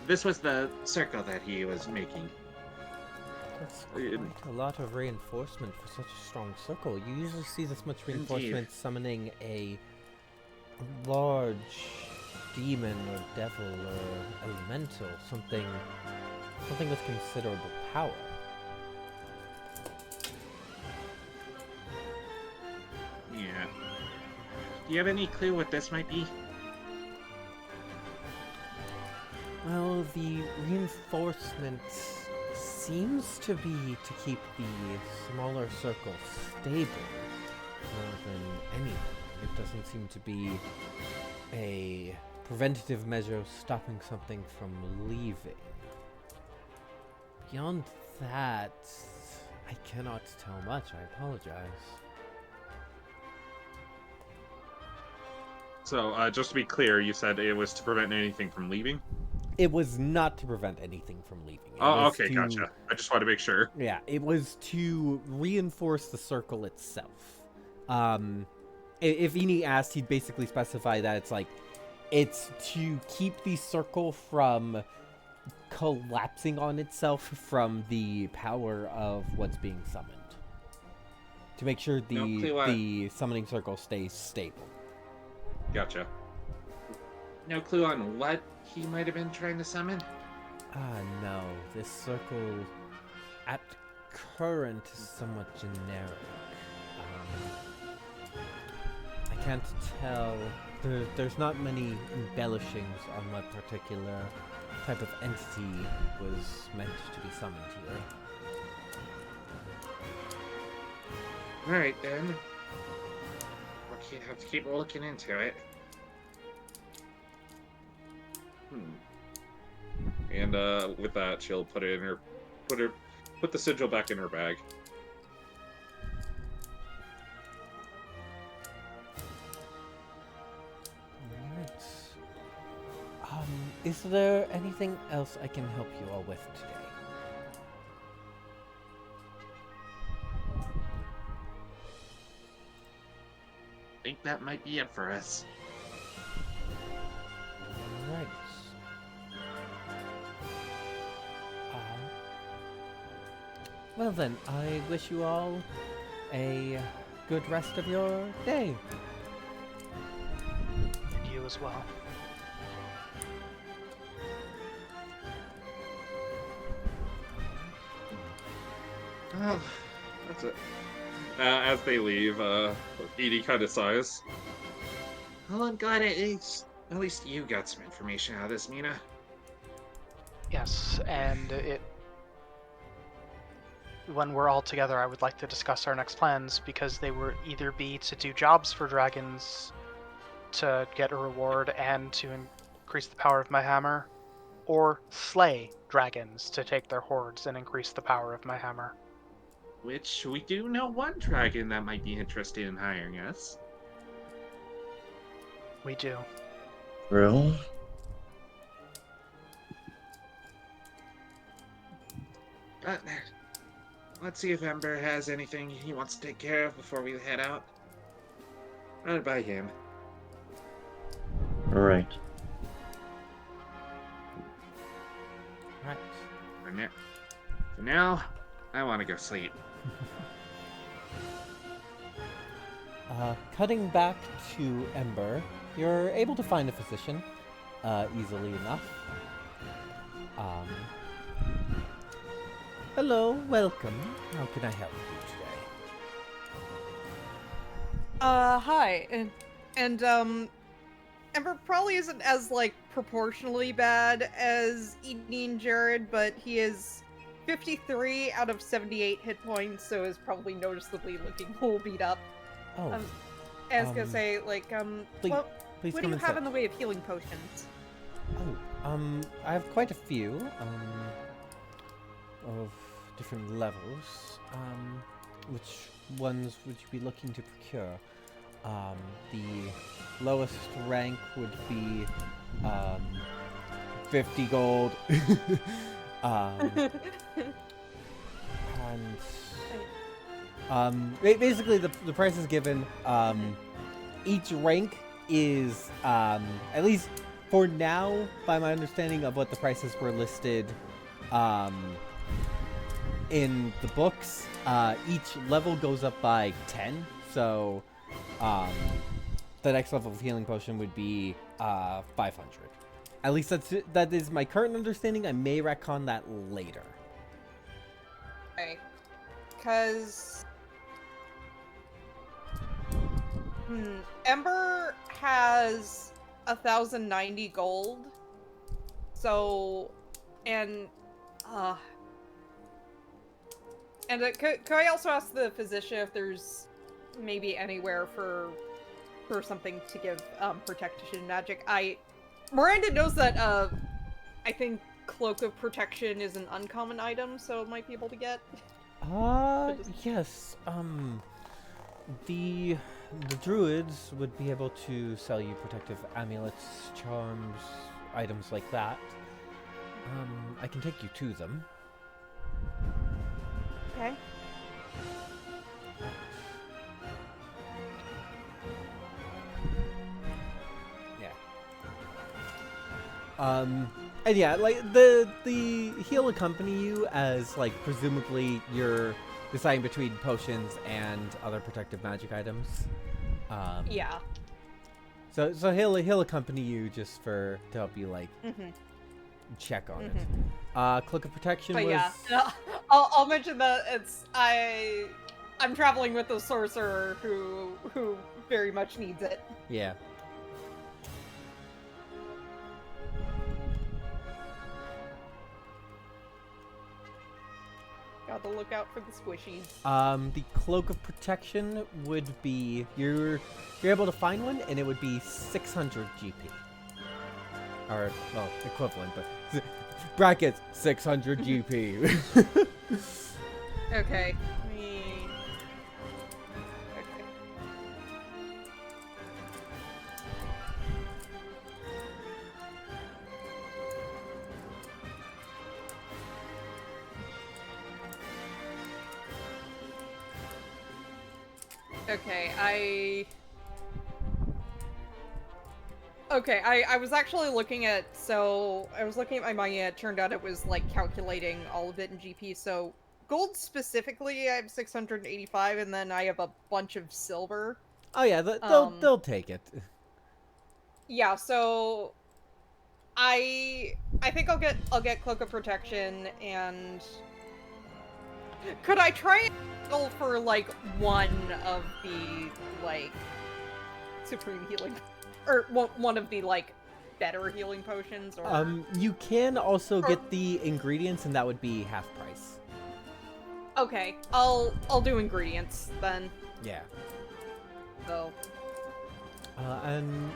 This was the circle that he was making. That's quite a lot of reinforcement for such a strong circle. You usually see this much reinforcement summoning a large demon or devil or elemental, something with considerable power. Yeah. Do you have any clue what this might be? Well, the reinforcement seems to be to keep the smaller circle stable more than anything. It doesn't seem to be a preventative measure stopping something from leaving. Beyond that, I cannot tell much. I apologize. So, just to be clear, you said it was to prevent anything from leaving? It was not to prevent anything from leaving. It Oh, was okay, to- gotcha. I just wanted to make sure. Yeah, it was to reinforce the circle itself. If Ini asked, he'd basically specify that it's to keep the circle from collapsing on itself from the power of what's being summoned. To make sure No clue why- the summoning circle stays stable. Gotcha. No clue on what he might have been trying to summon? No. This circle at current is somewhat generic. I can't tell. There's not many embellishings on what particular type of entity was meant to be summoned here. Alright then. We'll have to keep looking into it. And with that, she'll put it in her, put the sigil back in her bag. Alright. Is there anything else I can help you all with today? I think that might be it for us. Alright. Well then, I wish you all a good rest of your day. And you as well. Oh, That's it. As they leave, Edie kind of sighs. well, I'm glad at least you got some information out of this, Mina. Yes, and when we're all together, I would like to discuss our next plans, because they would either be to do jobs for dragons to get a reward and to increase the power of my hammer, or slay dragons to take their hordes and increase the power of my hammer. Which we do know one dragon that might be interested in hiring us. We do. True. But let's see if Ember has anything he wants to take care of before we head out. Run it by him. Right. Right. For now, I want to go sleep. Cutting back to Ember, you're able to find a physician easily enough. Hello, welcome. How can I help you today? Hi, and Ember probably isn't as proportionally bad as Edie and Jared, but he is 53 out of 78 hit points, so is probably noticeably looking whole beat up. Oh, I was gonna say, please what please do come you and have sit. in the way of healing potions? I have quite a few, of different levels. Which ones would you be looking to procure? The lowest rank would be, 50 gold. Basically the price is given. Each rank is, at least for now, by my understanding of what the prices were listed, in the books, each level goes up by 10. So, the next level of healing potion would be 500. At least that is my current understanding. I may retcon that later. Okay. Because... Ember has 1,090 gold. So... And... And could I also ask the physician if there's maybe anywhere for something to give protection magic? Miranda knows that I think Cloak of Protection is an uncommon item, so it might be able to get. Yes. The druids would be able to sell you protective amulets, charms, items like that. I can take you to them. Okay. Yeah. And yeah, like the he'll accompany you as like presumably you're deciding between potions and other protective magic items. Yeah. So he'll accompany you just to help you like check on it. Cloak of Protection But was yeah, I'll mention that I'm traveling with a sorcerer who very much needs it. yeah. Got to look out for the squishies. The Cloak of Protection would be you're able to find one, and it would be 600 GP, or well, equivalent, but brackets 600 GP. Okay. Okay. Okay, I was actually looking at, I was looking at my money, and it turned out it was, like, calculating all of it in GP, so gold specifically, I have 685, and then I have a bunch of silver. Oh yeah, they'll take it. Yeah, so I think I'll get Cloak of Protection, and could I try and go for like one of the like supreme healing, or one of the like better healing potions? Or You can also get the ingredients, and that would be half price. okay, I'll do ingredients then. Yeah. So And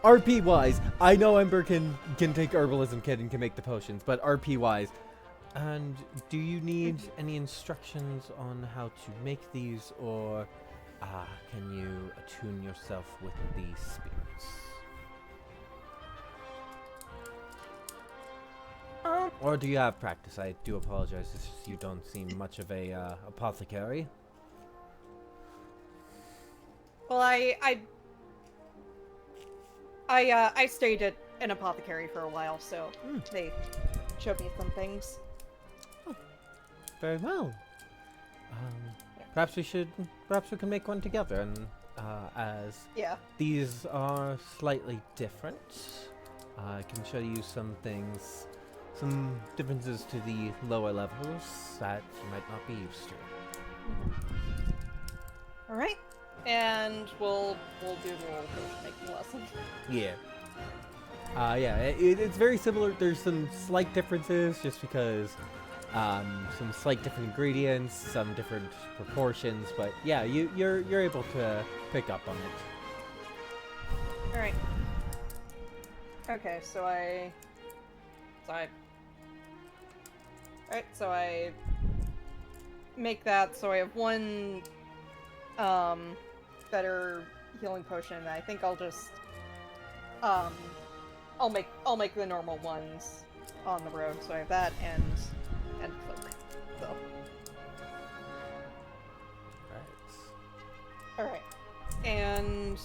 RP wise, I know Ember can take herbalism kit and can make the potions, but RP wise, and do you need any instructions on how to make these, or can you attune yourself with the spirits? Or do you have practice? I do apologize, it's just you don't seem much of a apothecary. well, I stayed at an apothecary for a while, so they showed me some things. Very well. Perhaps we can make one together, and as Yeah. these are slightly different, I can show you some things, some differences to the lower levels that you might not be used to. All right, and we'll do the little potion making lesson. Yeah. Yeah, it's very similar. There's some slight differences just because some slight different ingredients, some different proportions, but yeah, you're able to pick up on it. All right. Okay, so I make that, so I have one better healing potion, and I think I'll just I'll make the normal ones on the road. So I have that and cloak. So all right, and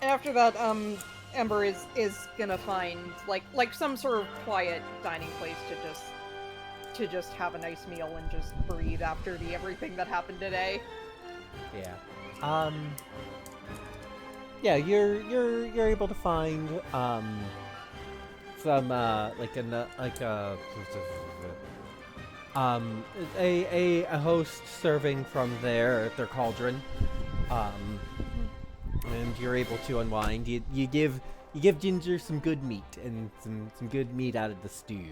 after that, Ember is gonna find like some sort of quiet dining place to just have a nice meal and just breathe after everything that happened today. Yeah. Yeah, you're able to find some a host serving from their cauldron, and you're able to unwind. You give Ginger some good meat and some good meat out of the stew.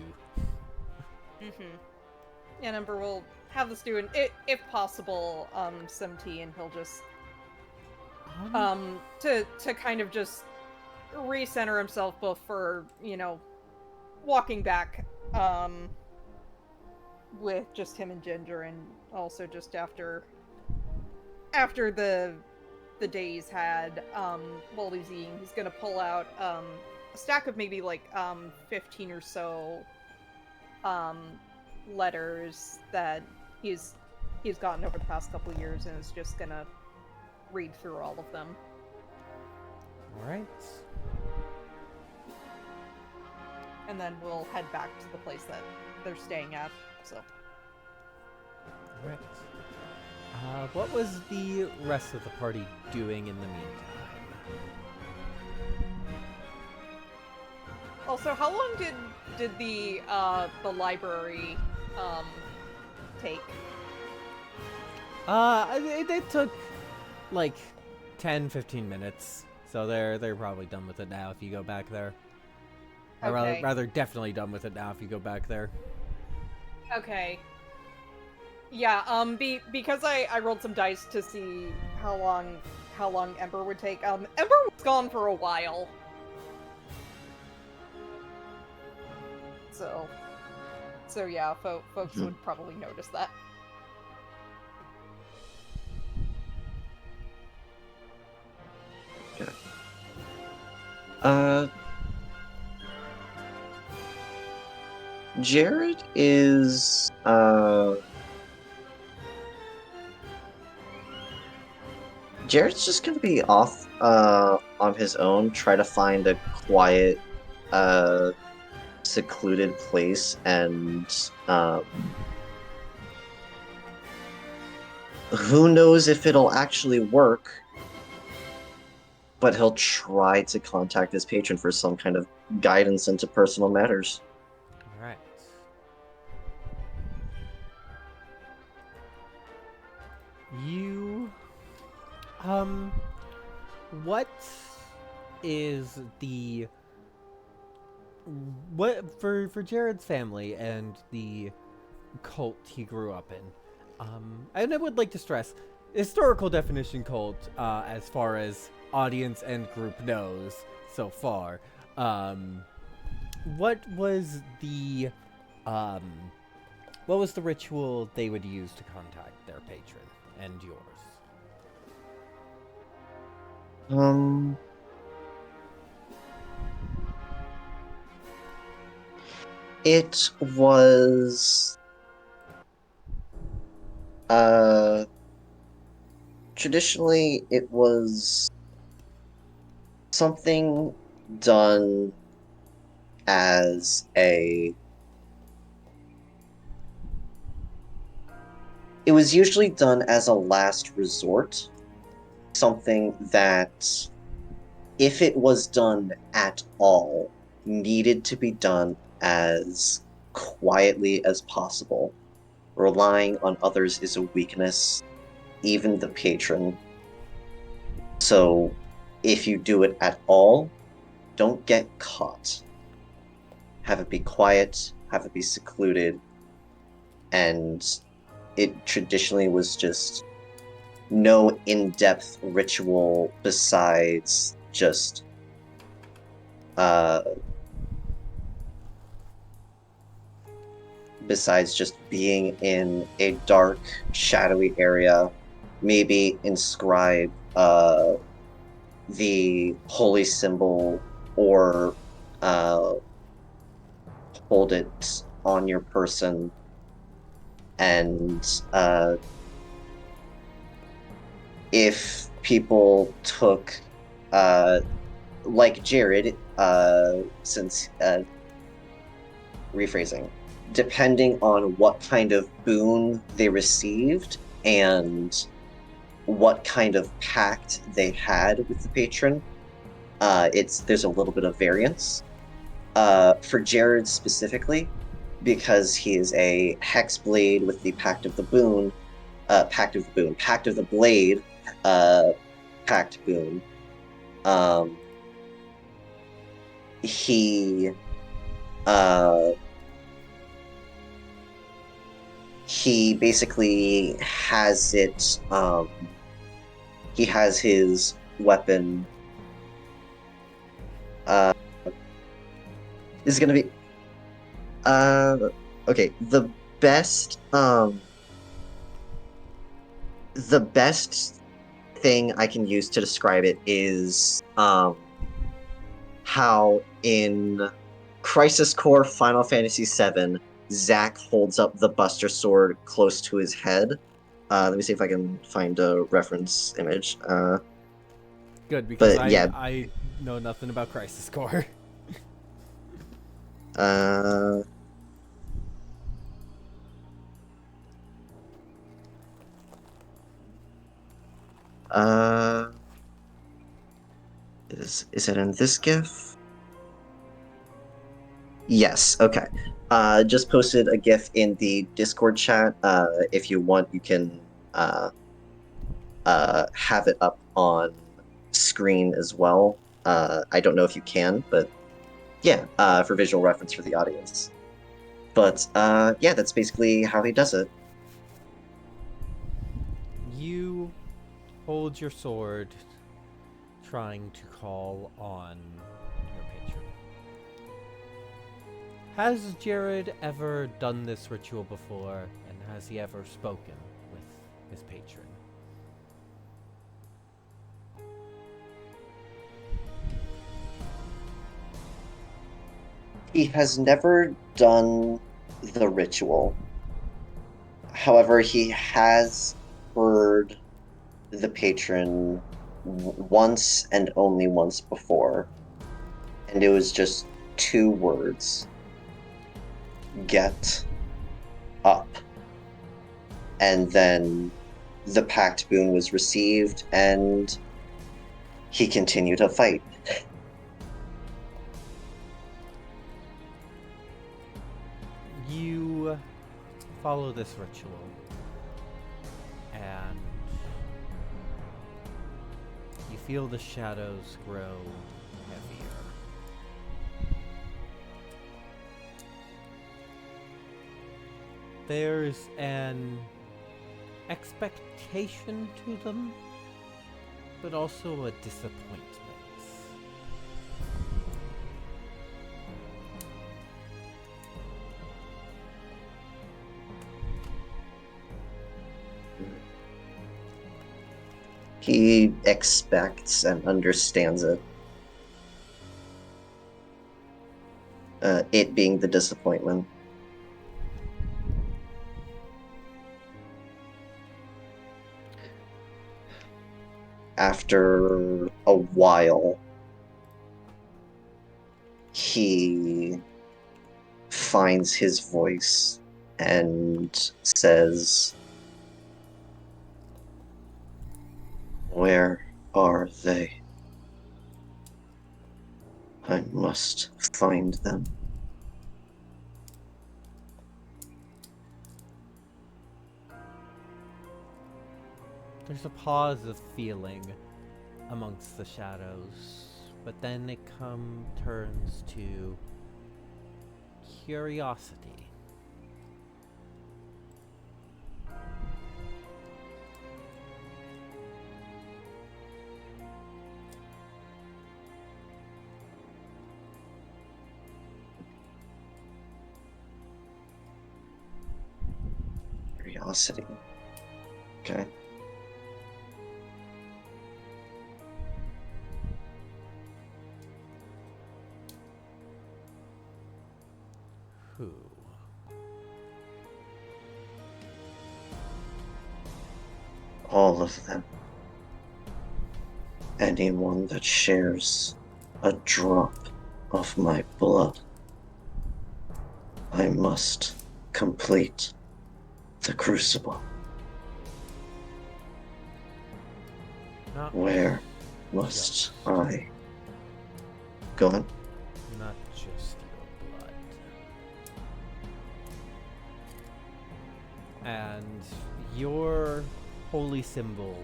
And Ember will have the student, if possible, some tea, and he'll just to kind of just recenter himself before, walking back with just him and Ginger, and also just after the day he's had while he's eating, he's gonna pull out a stack of maybe like 15 or so letters that he's gotten over the past couple years, and is just gonna read through all of them. All right. And then we'll head back to the place that they're staying at. So. All right. What was the rest of the party doing in the meantime? Also, how long did the library take? It took like 10-15 minutes, so they're probably done with it now if you go back there. Or Okay. rather definitely done with it now if you go back there. Okay. Yeah, because I rolled some dice to see how long Ember would take. Ember was gone for a while. So yeah, folks would probably notice that. Jared is Jared's just gonna be off on his own, try to find a quiet, secluded place, and who knows if it'll actually work, but he'll try to contact his patron for some kind of guidance into personal matters. All right. You, what is what for Jared's family and the cult he grew up in? And I would like to stress, historical definition cult, as far as audience and group knows so far. What was the ritual they would use to contact their patron and yours? It was traditionally it was something done as it was usually done as a last resort, something that, if it was done at all, needed to be done as quietly as possible. Relying on others is a weakness, even the patron. So, if you do it at all, don't get caught. Have it be quiet, have it be secluded, and it traditionally was just no in-depth ritual besides just being in a dark, shadowy area, maybe inscribe the holy symbol or hold it on your person, and if people took, like Jared, since rephrasing, depending on what kind of boon they received and what kind of pact they had with the patron, there's a little bit of variance. For Jared specifically, because he is a hexblade with the Pact of the Blade, pact boon. He he basically has it. He has his weapon. Is gonna be. Okay. Best. The best thing I can use to describe it is how in Crisis Core Final Fantasy VII, Zack holds up the Buster Sword close to his head. Let me see if I can find a reference image. Good, because But, yeah. I know nothing about Crisis Core. Uh, uh, is it in this GIF? Yes. Okay. Just posted a GIF in the Discord chat. If you want, you can have it up on screen as well. I don't know if you can, but yeah, for visual reference for the audience. But yeah, that's basically how he does it. You hold your sword, trying to call on your patron. Has Jared ever done this ritual before, and has he ever spoken with his patron? He has never done the ritual. However, he has heard the patron once and only once before. And it was just 2 words. Get up. And then the pact boon was received, and he continued to fight. You follow this ritual, and you feel the shadows grow heavier. There's an expectation to them, but also a disappointment. He expects and understands it. It being the disappointment. After a while, he finds his voice and says, "Where are they? I must find them." There's a pause of feeling amongst the shadows, but then it turns to curiosity. Curiosity. Okay. Who? All of them. Anyone that shares a drop of my blood. I must complete the crucible. Not Where must I go on? Not just your blood. And your holy symbol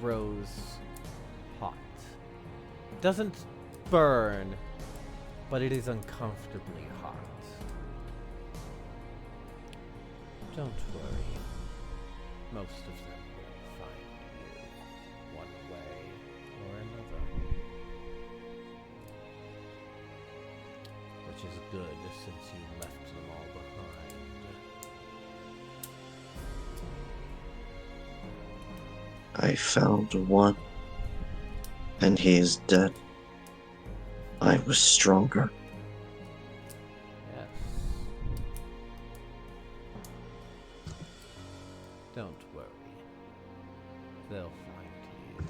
grows hot. It doesn't burn, but it is uncomfortably hot. Don't worry. Most of them will find you, one way or another. Which is good, since you left them all behind. I found one, and he is dead. I was stronger. Yes. Don't worry. They'll find you.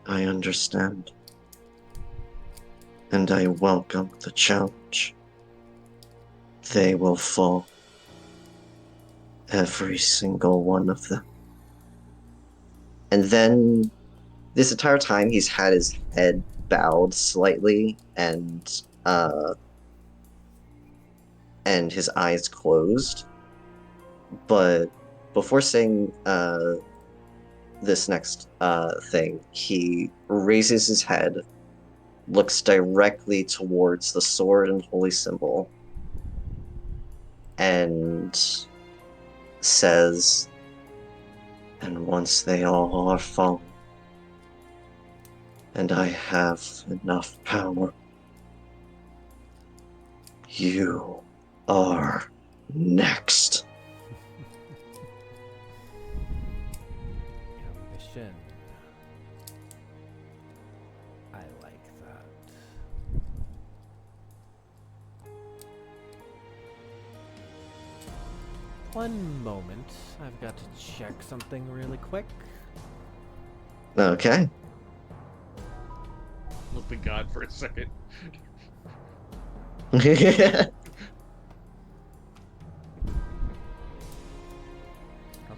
I understand. And I welcome the challenge. They will fall. Every single one of them. And then, this entire time, he's had his head bowed slightly and his eyes closed. But before saying this next thing, he raises his head, looks directly towards the sword and holy symbol, and says, "And once they all are fallen, and I have enough power, you are next." Ambition. I like that. One moment. I've got to check something really quick. Okay. Looked at God for a second. Oh,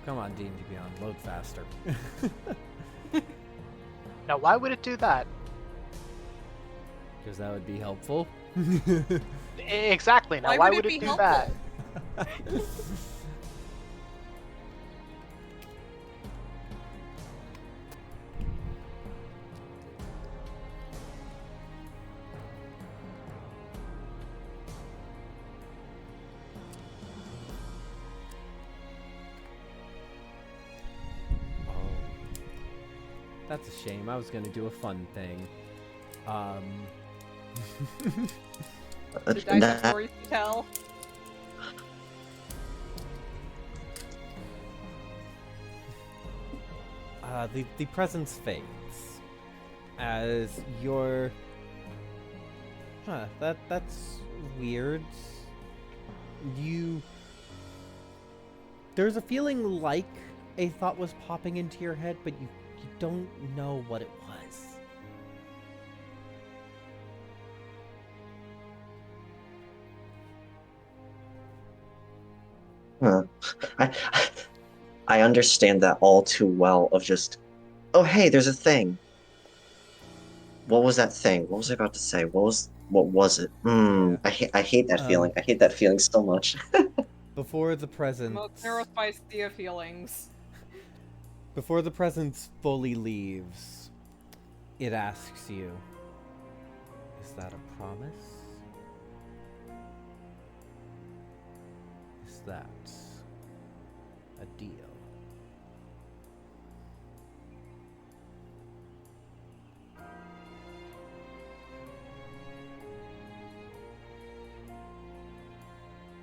come on, D&D Beyond. Load faster. Now, why would it do that? Because that would be helpful. Exactly. Now, why would it be do helpful? that? Oh. That's a shame. I was gonna do a fun thing. Did I have That- stories to tell? The presence fades as your. That's weird. There's a feeling like a thought was popping into your head, but you don't know what it was. Huh. I understand that all too well of just, oh hey, there's a thing. What was that thing? What was I about to say? What was it? Yeah. I hate that feeling. I hate that feeling so much. Before the The presence. most neurospicy of feelings. Before the presence fully leaves, it asks you, is that a promise? Is that a deal?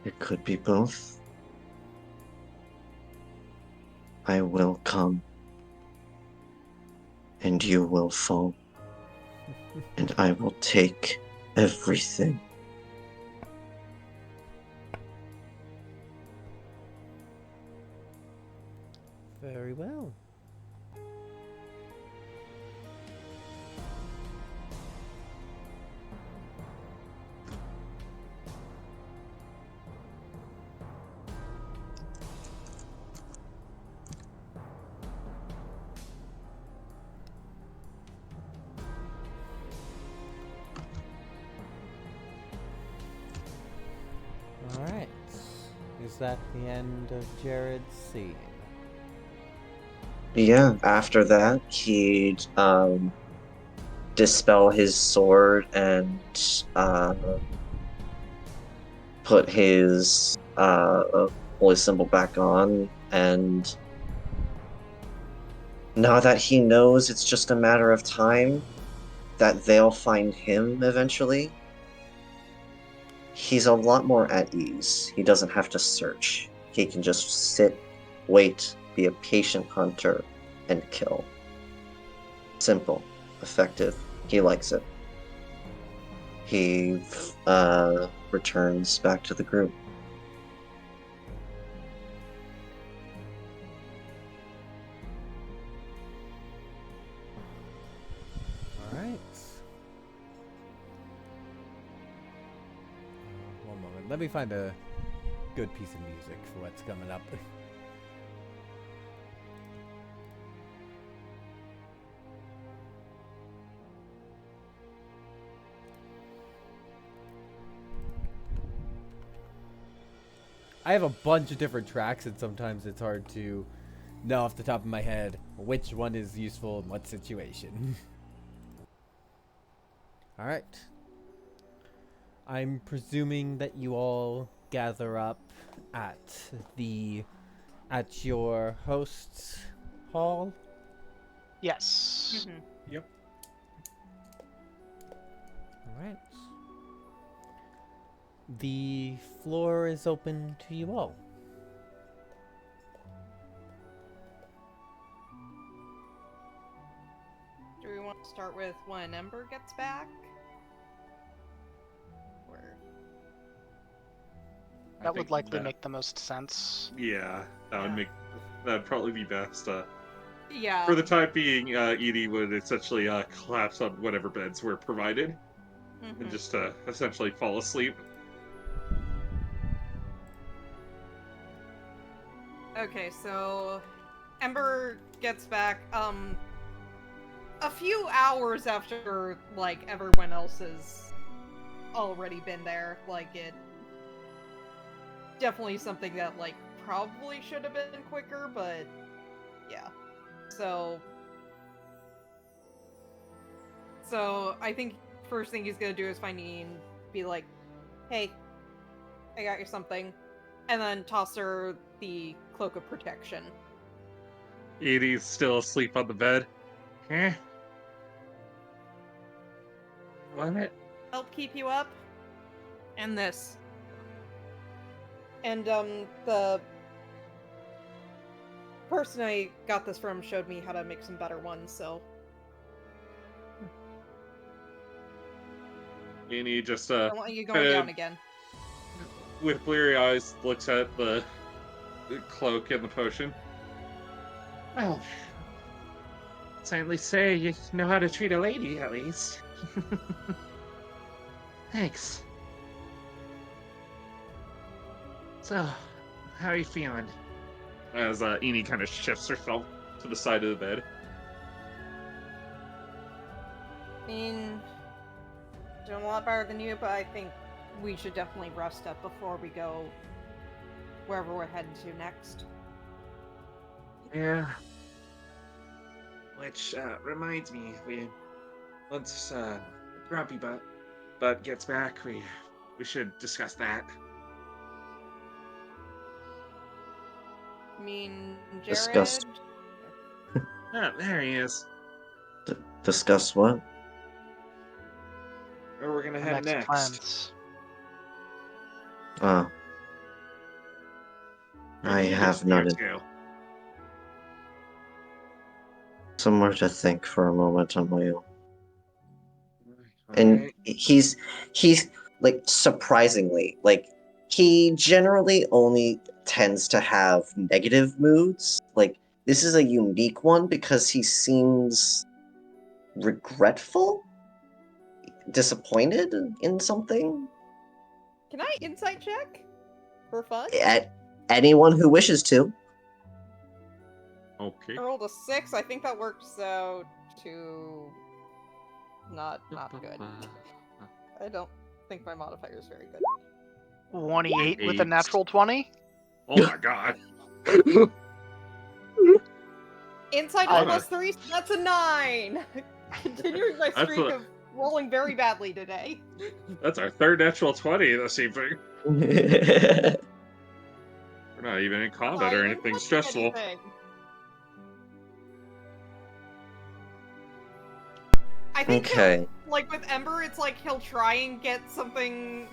It could be both. I will come, and you will fall, and I will take everything. Very well. Alright. Is that the end of Jared's scene? Yeah, after that, he'd dispel his sword and put his holy symbol back on, and now that he knows it's just a matter of time that they'll find him eventually, he's a lot more at ease. He doesn't have to search. He can just sit, wait, be a patient hunter, and kill. Simple, effective. He likes it. He returns back to the group. All right. One moment. Let me find a good piece of music for what's coming up. I have a bunch of different tracks, and sometimes it's hard to know off the top of my head which one is useful in what situation. All right. I'm presuming that you all gather up at your host's hall. Yes. Mhm. All right. The floor is open to you all. Do we want to start with when Ember gets back? Or I That think would likely that- make the most sense. Yeah, Yeah. that'd probably be best. yeah. For the time being, Edie would essentially collapse on whatever beds were provided and Mhm. just essentially fall asleep. Okay, so Ember gets back a few hours after like everyone else has already been there. Like it definitely something that like probably should have been quicker, but yeah. So I think first thing he's gonna do is find Ian, be like, "Hey, I got you something," and then toss her the cloak of protection. Edie's still asleep on the bed. Huh? What? Help keep you up. And this. And the person I got this from showed me how to make some better ones, so Edie just I don't want you going kinda- down again. with bleary eyes looks at the cloak and the potion. Well, certainly say you know how to treat a lady, at least. Thanks. So, how are you feeling? As Edie kind of shifts herself to the side of the bed. I mean, doing a lot better than you, but I think we should definitely rest up before we go wherever we're heading to next. Yeah. Which reminds me, once Grumpy Butt gets back, we should discuss that. I mean, Jared. Discuss. Oh, there he is. Discuss what? Where we're gonna Our head next. plans. Oh. I Where do you have disappear noted. to? Somewhere to think for a moment on my own. And Alright. he's like surprisingly like he generally only tends to have negative moods. Like this is a unique one because he seems regretful, disappointed in something. Can I insight check for fun? At anyone who wishes to. Okay. I rolled a 6. I think that works out to not good. I don't think my modifier is very good. 28 with a Eight. natural 20. Oh my god. Insight I- is +3, so that's a 9! Continuing my That's streak a- of rolling very badly today. That's our third natural 20 this evening. We're not even in combat Not or even anything touching stressful. anything. I think Okay. like with Ember, it's like he'll try and get something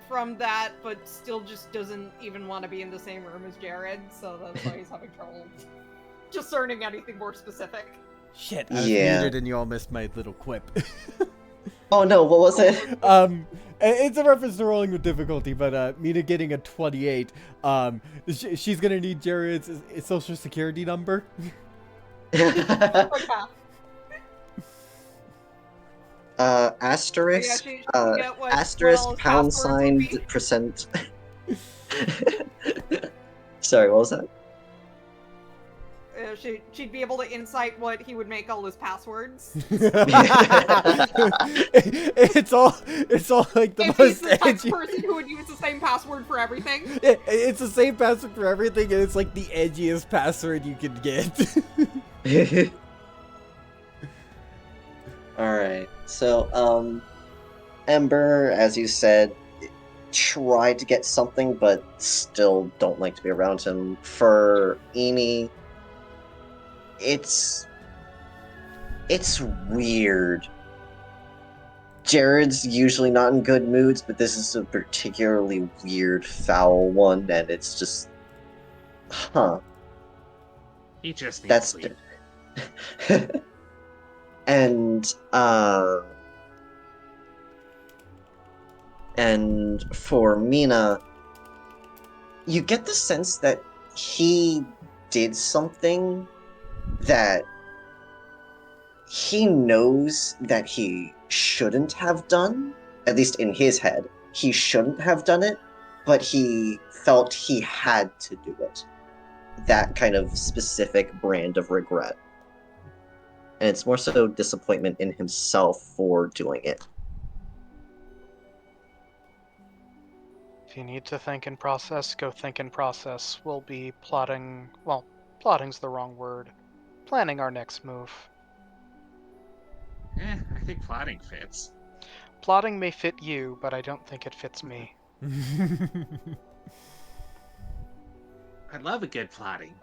from that, but still just doesn't even want to be in the same room as Jared, so that's why he's having trouble discerning anything more specific. Shit, I was Yeah. muted and you all missed my little quip. Oh no, what was it? It's a reference to rolling with difficulty, but Mina getting a 28. She's gonna need Jared's social security number. Asterisk, she get asterisk, all his pound passwords sign, would be. percent. Sorry, what was that? She'd be able to insight what he would make all his passwords. it's all like the If he's most the type of edgy. person who would use the same password for everything. It's the same password for everything, and it's like the edgiest password you can get. Alright, so, Ember, as you said, tried to get something, but still don't like to be around him. For Amy, it's weird. Jared's usually not in good moods, but this is a particularly weird, foul one, and it's just... Huh. He just needs That's sleep. and for Mina, you get the sense that he did something that he knows that he shouldn't have done, at least in his head. He shouldn't have done it, but he felt he had to do it. That kind of specific brand of regret. And it's more so disappointment in himself for doing it. If you need to think and process, go think and process. We'll be plotting. Well, plotting's the wrong word. Planning our next move. I think plotting fits. Plotting may fit you, but I don't think it fits me. I love a good plotting.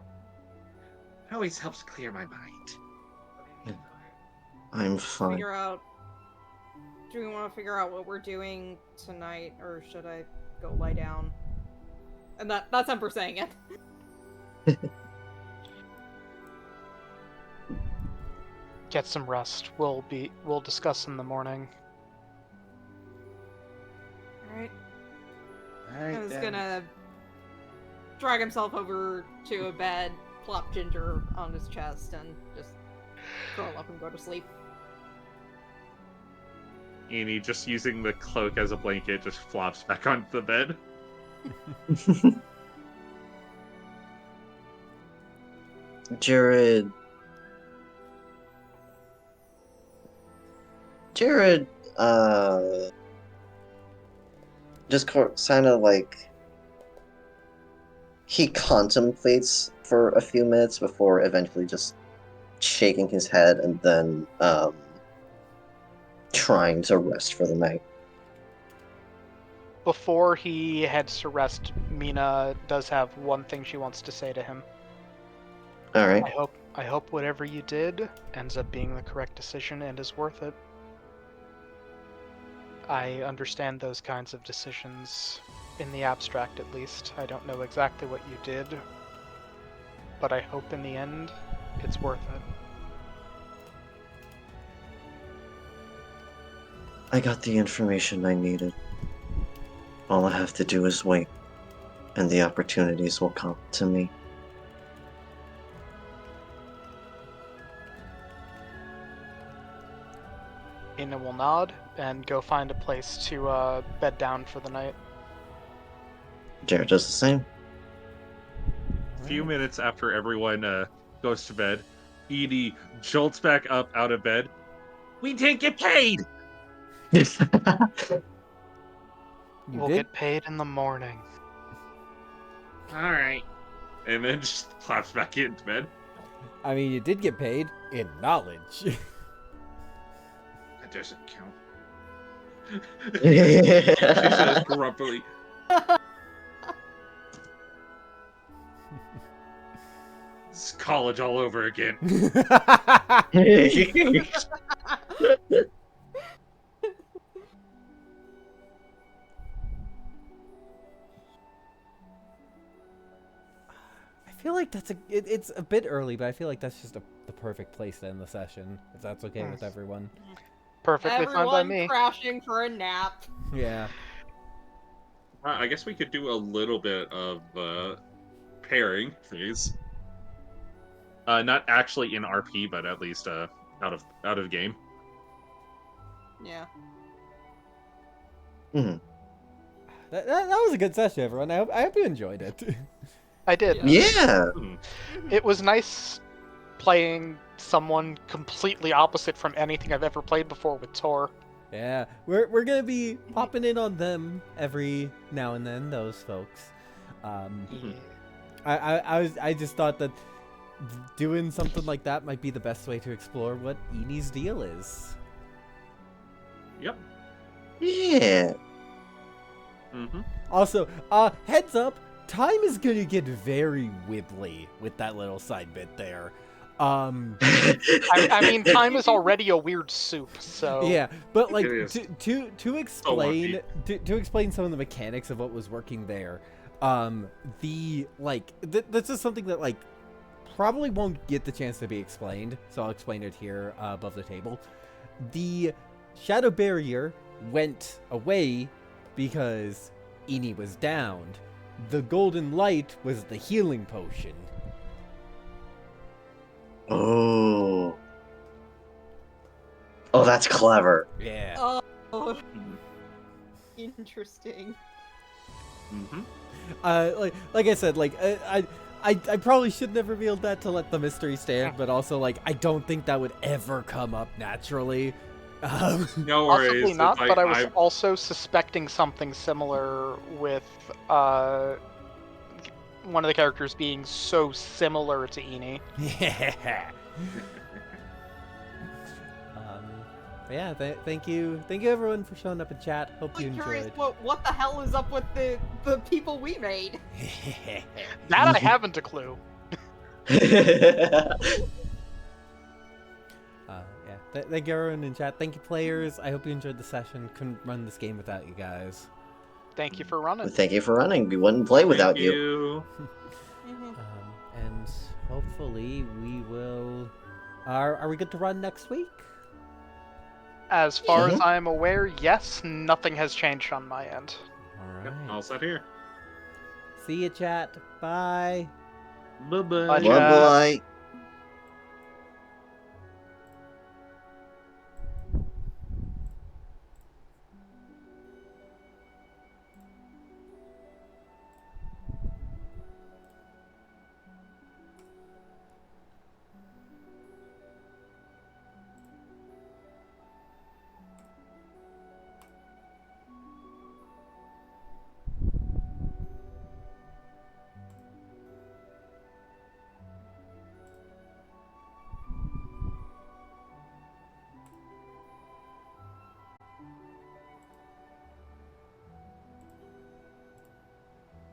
It always helps clear my mind. I'm fine. Figure out. Do we want to figure out what we're doing tonight, or should I go lie down? And that's Ember saying it. Get some rest. We'll discuss in the morning. Alright. Alright, I was then. gonna drag himself over to a bed, plop Ginger on his chest, and just curl up and go to sleep. Annie, just using the cloak as a blanket, just flops back onto the bed. Jared, just kind of like he contemplates for a few minutes before eventually just shaking his head and then trying to rest for the night. Before he heads to rest, Mina does have one thing she wants to say to him. All right. I hope whatever you did ends up being the correct decision and is worth it. I understand those kinds of decisions, in the abstract at least. I don't know exactly what you did, but I hope in the end it's worth it. I got the information I needed. All I have to do is wait, and the opportunities will come to me. Mina will nod and go find a place to bed down for the night. Jared does the same. A few minutes after everyone goes to bed, Edie jolts back up out of bed. We didn't get paid! You We'll did? get paid in the morning. Alright. And then just plops back into bed. I mean, you did get paid in knowledge. That doesn't count. She says grumpily. It's college all over again. I feel like it's a bit early, but I feel like that's just the perfect place to end the session, if that's okay with everyone. Perfectly fine by Everyone me. crashing for a nap. Yeah. I guess we could do a little bit of pairing phase. Not actually in RP, but at least out of game. Yeah. Mhm. That was a good session, everyone. I hope you enjoyed it. I did. Yeah. Hmm. It was nice playing someone completely opposite from anything I've ever played before with Tor. Yeah, we're gonna be popping in on them every now and then. Those folks. Mhm. I just thought that doing something like that might be the best way to explore what Eni's deal is. Yep. Yeah. Mm-hmm. Also, heads up, time is gonna get very wibbly with that little side bit there. I mean, time is already a weird soup, so Yeah, but like It is. to explain to explain some of the mechanics of what was working there, this is something that like probably won't get the chance to be explained, so I'll explain it here above the table. The shadow barrier went away because Eni was downed. The golden light was the healing potion. Oh. Oh, that's clever. Yeah. Oh, Mhm. interesting. Mm-hmm. Like I said, I probably shouldn't have revealed that to let the mystery stand, but also like I don't think that would ever come up naturally. No worries. possibly not. It's But I like, was also suspecting something similar with one of the characters being so similar to Eni. Yeah. Yeah. Thank you everyone for showing up in chat. Hope you I'm curious enjoyed. what the hell is up with the people we made. That I haven't a clue. Yeah. Thank you everyone in chat. Thank you players. I hope you enjoyed the session. Couldn't run this game without you guys. Thank you for running. Thank you for running. We wouldn't play without Thank you. you. And hopefully we will. Are we good to run next week? As far as Mhm. I'm aware, yes, nothing has changed on my end. All Yep, right. all set here. See you, chat. Bye. Bye-bye. Bye, Bye chat. bye.